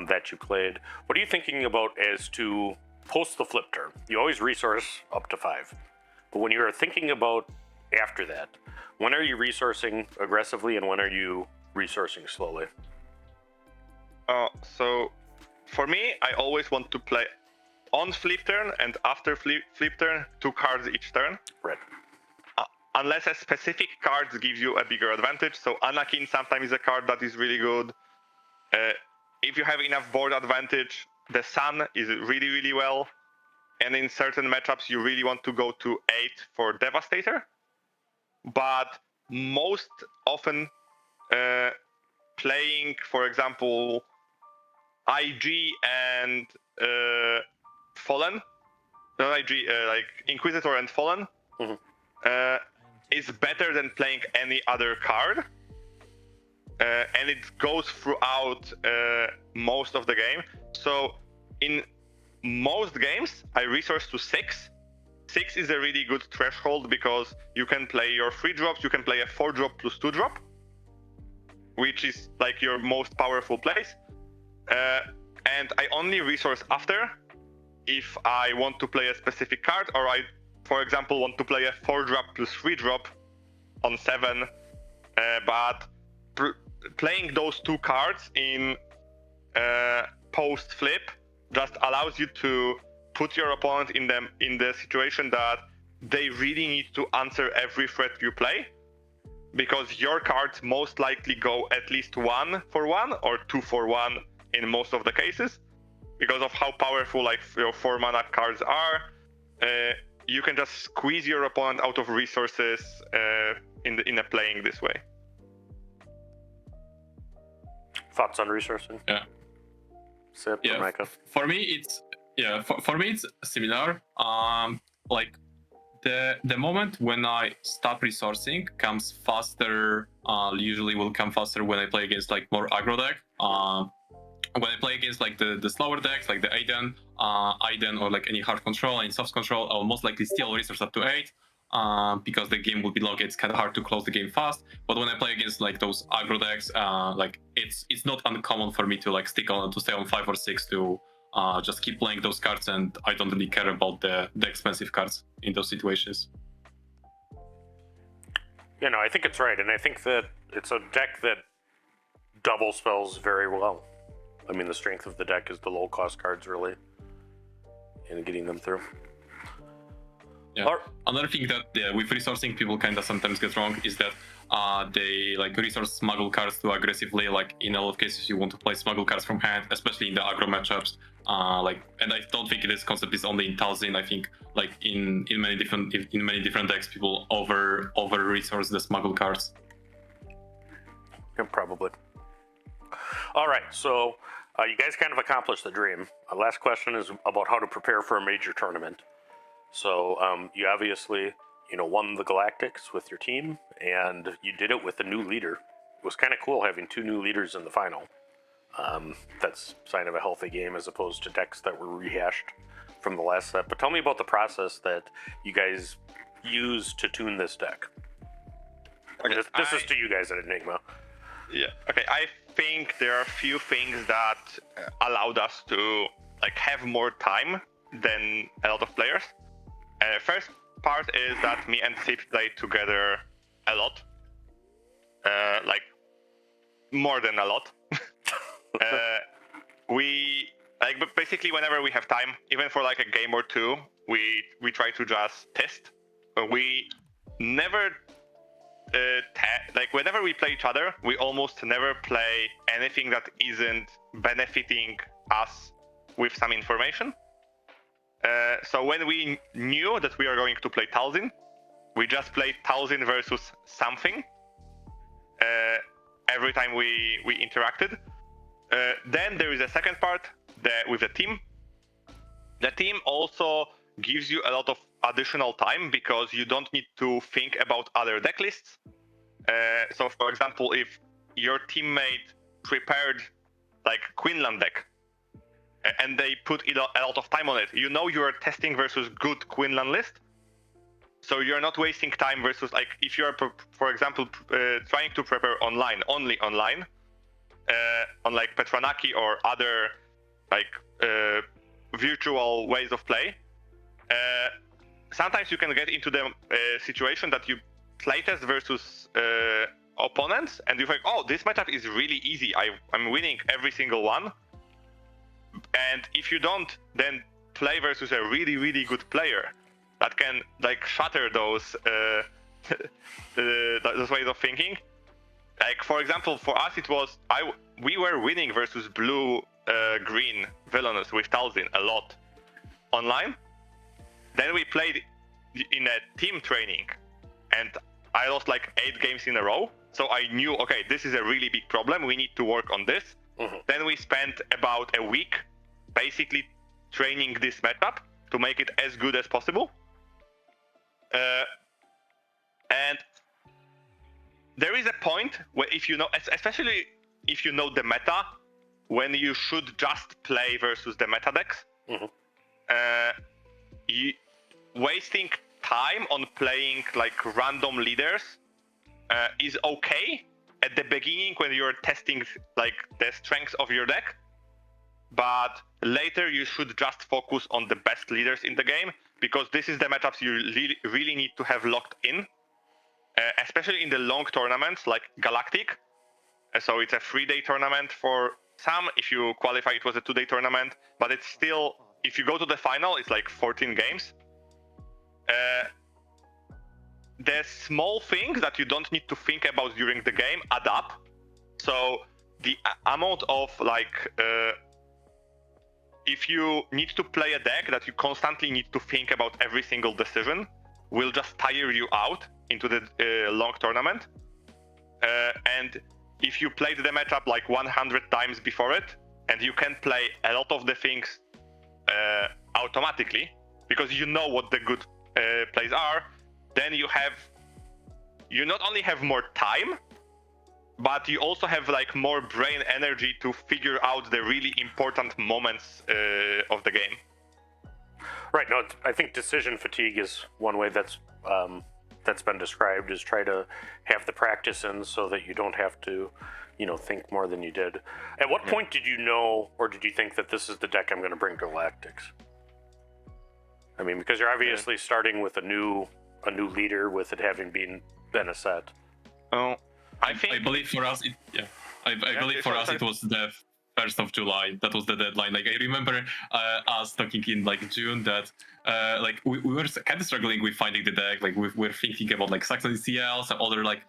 that you played. What are you thinking about as to post the flip turn? You always resource up to 5. But when you're thinking about after that, when are you resourcing aggressively and when are you resourcing slowly? So for me, I always want to play on flip turn and after flip turn, 2 cards each turn. Red. Unless a specific card gives you a bigger advantage. So Anakin sometimes is a card that is really good. If you have enough board advantage, the Sun is really, really well. And in certain matchups, you really want to go to 8 for Devastator. But most often, playing, for example, IG and Fallen, not IG, like Inquisitor and Fallen, is better than playing any other card. And it goes throughout most of the game. So in most games, I resource to 6. 6 is a really good threshold because you can play your 3 drops, you can play a 4 drop plus 2 drop, which is like your most powerful plays. And I only resource after if I want to play a specific card, or I, for example, want to play a 4 drop plus 3 drop on 7. But playing those 2 cards in post flip just allows you to put your opponent in the situation that they really need to answer every threat you play, because your cards most likely go at least 1 for 1 or 2 for 1 in most of the cases, because of how powerful like your 4 mana cards are. You can just squeeze your opponent out of resources in a playing this way. Thoughts on resourcing? Yeah. Sip Yeah. or Micah? For me, it's for me it's similar. Like the moment when I stop resourcing comes faster. Usually will come faster when I play against like more aggro deck. When I play against like the slower decks, like the Iden, or like any hard control and soft control, I'll most likely still resource up to 8. Because the game will be long, it's kind of hard to close the game fast. But when I play against like those aggro decks, like it's not uncommon for me to like stay on 5 or 6 to just keep playing those cards, and I don't really care about the expensive cards in those situations. You know, I think it's right, and I think that it's a deck that double spells very well. I mean, the strength of the deck is the low cost cards, really, and getting them through. Yeah. Another thing that with resourcing people kind of sometimes get wrong is that they like resource smuggle cards too aggressively. Like in a lot of cases, you want to play smuggle cards from hand, especially in the aggro matchups. And I don't think this concept is only in Talzin. I think like in many different decks, people over resource the smuggle cards. Yeah, probably. All right, so you guys kind of accomplished the dream. Last question is about how to prepare for a major tournament. So you obviously, won the Galactics with your team, and you did it with a new leader. It was kind of cool having 2 new leaders in the final. That's a sign of a healthy game as opposed to decks that were rehashed from the last set. But tell me about the process that you guys used to tune this deck. Okay, This is to you guys at Enigma. Yeah. Okay. I think there are a few things that allowed us to like have more time than a lot of players. First part is that me and Sip played together a lot, like more than a lot. But basically whenever we have time, even for like a game or 2, we try to just test. We never whenever we play each other, we almost never play anything that isn't benefiting us with some information. So when we knew that we are going to play Talzin, we just played Talzin versus something every time we interacted. Then there is a second part with the team. The team also gives you a lot of additional time because you don't need to think about other deck lists. So for example, if your teammate prepared like Queenland deck, and they put a lot of time on it, you are testing versus good Queenland list, so you're not wasting time versus like if you're for example trying to prepare only online on like Petranaki or other like virtual ways of play. Sometimes you can get into the situation that you playtest versus opponents and you think, oh, this matchup is really easy, I'm winning every single one. And if you don't then play versus a really, really good player that can like shatter those those ways of thinking. Like for example, for us it was we were winning versus blue green villainous with Talzin a lot online. Then we played in a team training, and I lost like 8 games in a row. So I knew, okay, this is a really big problem. We need to work on this. Mm-hmm. Then we spent about a week basically training this matchup to make it as good as possible. And there is a point where if you know, especially if you know the meta, when you should just play versus the meta decks, Mm-hmm. Wasting time on playing like random leaders is okay at the beginning when you're testing like the strengths of your deck, but later you should just focus on the best leaders in the game, because this is the matchups you really need to have locked in, especially in the long tournaments like Galactic. So it's a 3-day tournament for some. If you qualify, it was a 2-day tournament, but it's still, if you go to the final, it's like 14 games. The small things that you don't need to think about during the game add up. So the amount of like, if you need to play a deck that you constantly need to think about every single decision, will just tire you out into the long tournament. And if you played the matchup like 100 times before it, and you can play a lot of the things automatically, because you know what the good plays are, then you not only have more time, but you also have like more brain energy to figure out the really important moments of the game. Right. No, I think decision fatigue is one way that's been described, is try to have the practice in so that you don't have to, think more than you did. At what point did you know, or did you think that this is the deck I'm going to bring to Galactics? I mean, because you're obviously starting with a new leader, with it having been a set. Oh, I believe for us, it was the 1st of July. That was the deadline. Like I remember us talking in like June that like we were kind of struggling with finding the deck. Like we were thinking about like Saxon CL, some other like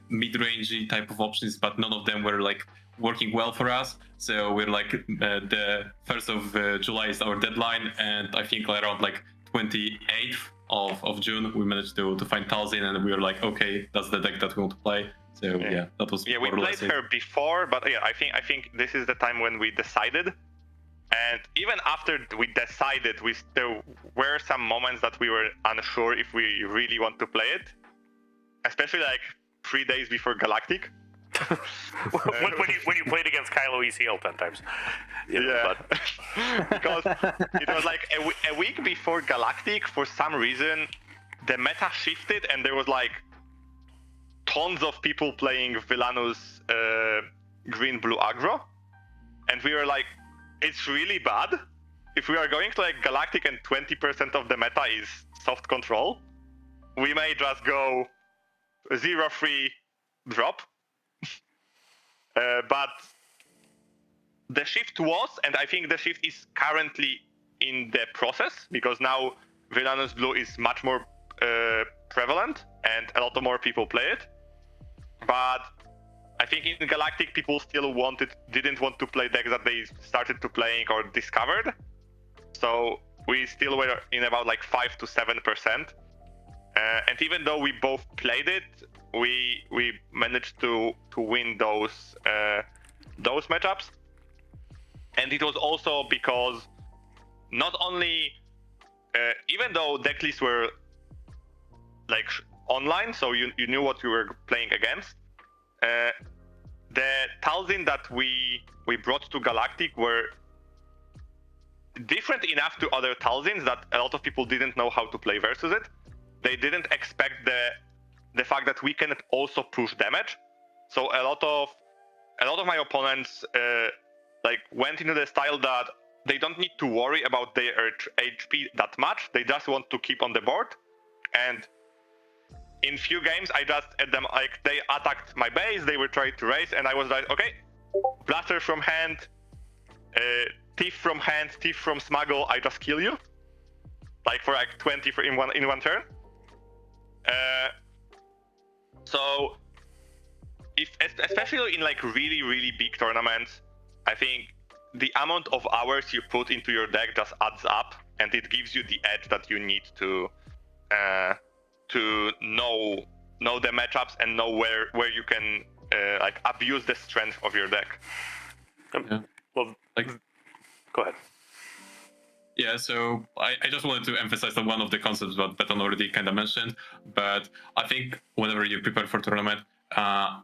mid-rangey type of options, but none of them were like working well for us. So we're like the 1st of July is our deadline, and I think around like 28th of June we managed to find Talzin, and we were like, okay, that's the deck that we want to play. So yeah, that was we played her before, but yeah, I think this is the time when we decided. And even after we decided, there were some moments that we were unsure if we really want to play it, especially like 3 days before Galactic. when you played against Kylo ECL 10 times. Because it was like a week before Galactic, for some reason the meta shifted and there was like tons of people playing Villainous green-blue aggro, and we were like, it's really bad. If we are going to like Galactic and 20% of the meta is soft control, we may just go 0-3 drop. But the shift was, and I think the shift is currently in the process, because now Villainous Blue is much more prevalent and a lot more people play it. But I think in Galactic people still didn't want to play decks that they started to playing or discovered. So we still were in about like 5 to 7%. And even though we both played it, we managed to win those matchups. And it was also because not only even though deck lists were like online, so you knew what you were playing against, the Talzin that we brought to Galactic were different enough to other Talzins that a lot of people didn't know how to play versus it. They didn't expect the fact that we can also push damage. So a lot of my opponents like went into the style that they don't need to worry about their HP that much. They just want to keep on the board. And in few games, I just at them like they attacked my base. They were trying to race, and I was like, okay, blaster from hand, thief from hand, thief from smuggle, I just kill you, like for like 20 in one turn. So especially in like really big tournaments, I think the amount of hours you put into your deck just adds up, and it gives you the edge that you need to know the matchups and know where you can like abuse the strength of your deck. Yeah. Well, Like, go ahead. yeah, so I just wanted to emphasize that one of the concepts that Beton already kind of mentioned, but I think whenever you prepare for tournament,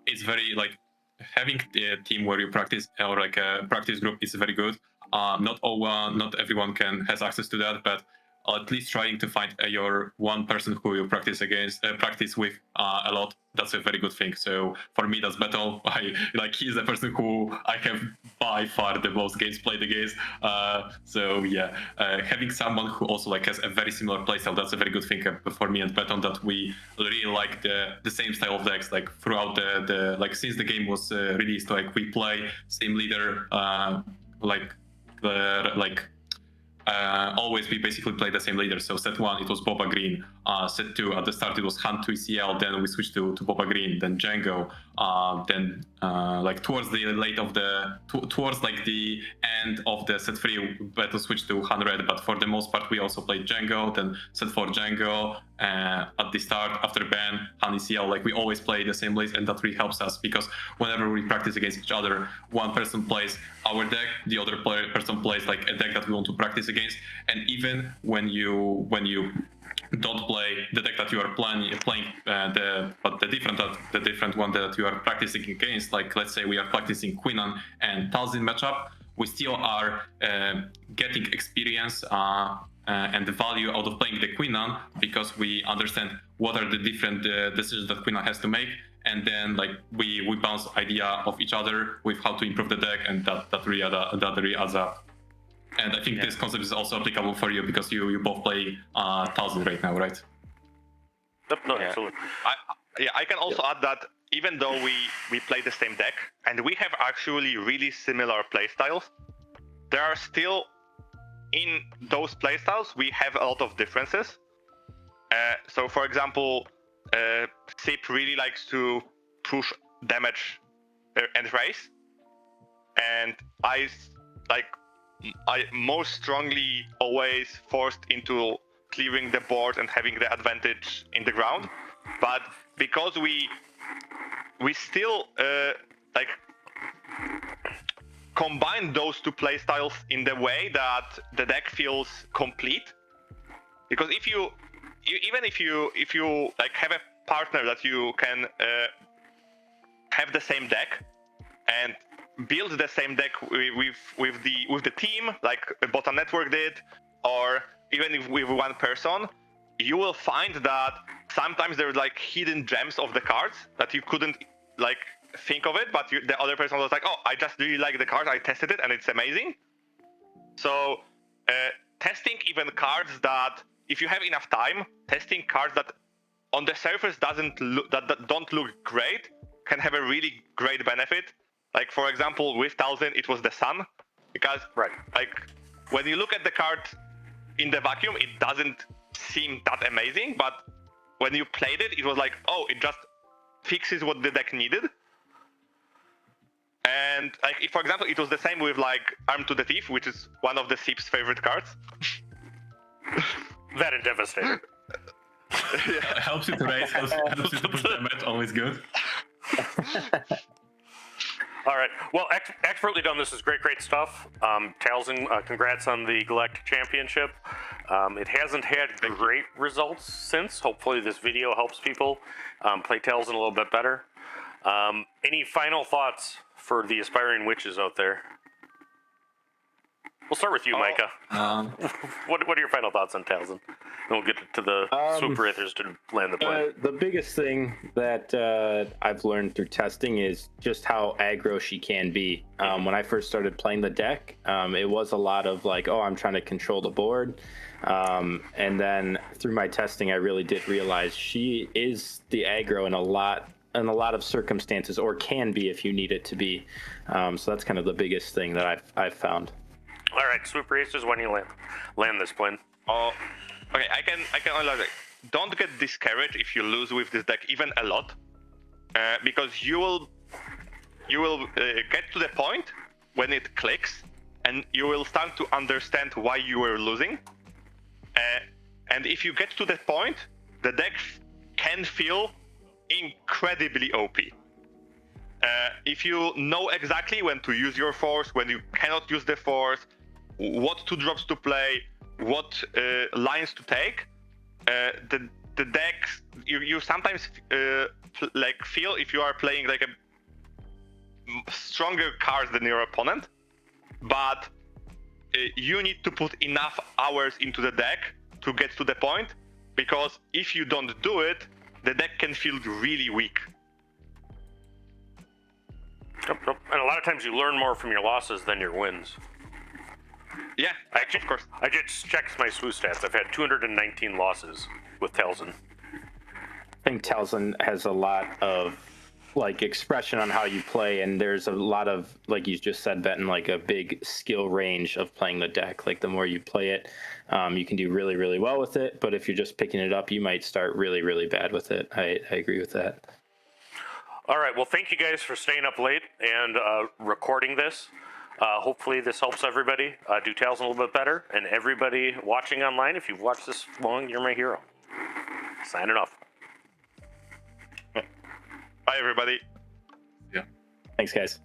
it's very like having a team where you practice or like a practice group is very good. Not everyone has access to that, but at least trying to find your one person who you practice with a lot. That's a very good thing. So for me, that's Beton. He's the person who I have by far the most games played against. So yeah, having someone who also like has a very similar playstyle, that's a very good thing for me and Beton, that we really like the same style of decks. Like throughout the like since the game was released, like we play same leader, always we basically play the same leader. So set 1 it was Boba Green, set 2 at the start it was Hunt to ECL, then we switched to Boba Green, then Django, then like towards the end of the set 3 Beto switched to Han Red, but for the most part we also played Django, then set 4 Django, at the start after ban Han ECL. Like we always play the same list, and that really helps us because whenever we practice against each other, one person plays our deck, the other person plays like a deck that we want to practice against. And even when you don't play the deck that you are playing, the different one that you are practicing against, like let's say we are practicing Quinnan and Talzin matchup, we still are getting experience and the value out of playing the Quinnan, because we understand what are the different decisions that Quinnan has to make, and then like we bounce idea of each other with how to improve the deck, and that really adds up. And I think this concept is also applicable for you because you both play Talzin right now, right? No, absolutely. I can also add that even though we play the same deck and we have actually really similar playstyles, there are still in those playstyles we have a lot of differences. So for example, Sip really likes to push damage and race, and I most strongly always forced into clearing the board and having the advantage in the ground. But because we still like combine those two playstyles in the way that the deck feels complete, because if you like have a partner that you can have the same deck and build the same deck with the team, like Bottom Network did, or even if with one person, you will find that sometimes there's like hidden gems of the cards that you couldn't like think of it, but the other person was like, oh, I just really like the card, I tested it and it's amazing. So testing even cards that, if you have enough time, testing cards that on the surface don't look great can have a really great benefit. Like for example, with Talzin, it was the Sun, because like when you look at the card in the vacuum, it doesn't seem that amazing, but when you played it, it was like, oh, it just fixes what the deck needed. And like, if, for example, it was the same with like Arm to the Teeth, which is one of the Sip's favorite cards. That and Devastator. Helps you to raise, helps you to push damage, always good. All right. Well, expertly done. This is great stuff. Talzin, congrats on the Galactic Championship. It hasn't had great results since. Hopefully this video helps people play Talzin a little bit better. Any final thoughts for the aspiring witches out there? We'll start with you, Micah. What are your final thoughts on Talzin? Then we'll get to the Swoop Racers to land the plane. The biggest thing that I've learned through testing is just how aggro she can be. When I first started playing the deck, it was a lot of like, oh, I'm trying to control the board. And then through my testing, I really did realize she is the aggro in a lot of circumstances, or can be if you need it to be. So that's kind of the biggest thing that I've found. All right, Swoop Racers, when you land this plane. Oh, okay. I can only like, don't get discouraged if you lose with this deck even a lot, because you will get to the point when it clicks, and you will start to understand why you were losing. And if you get to that point, the deck can feel incredibly OP. If you know exactly when to use your force, when you cannot use the force, what 2-drops to play, what lines to take, the decks you sometimes like feel if you are playing like a stronger cards than your opponent, but you need to put enough hours into the deck to get to the point, because if you don't do it, the deck can feel really weak. Yep. And a lot of times you learn more from your losses than your wins. Yeah, Actually, of course. I just checked my Swoop stats. I've had 219 losses with Talzin. I think Talzin has a lot of like expression on how you play, and there's a lot of, like you just said, Beton, like a big skill range of playing the deck. Like the more you play it, you can do really, really well with it. But if you're just picking it up, you might start really, really bad with it. I agree with that. All right. Well, thank you guys for staying up late and recording this. Hopefully this helps everybody do Talzin a little bit better. And everybody watching online, if you've watched this long, you're my hero. Signing off. Bye, everybody. Yeah. Thanks, guys.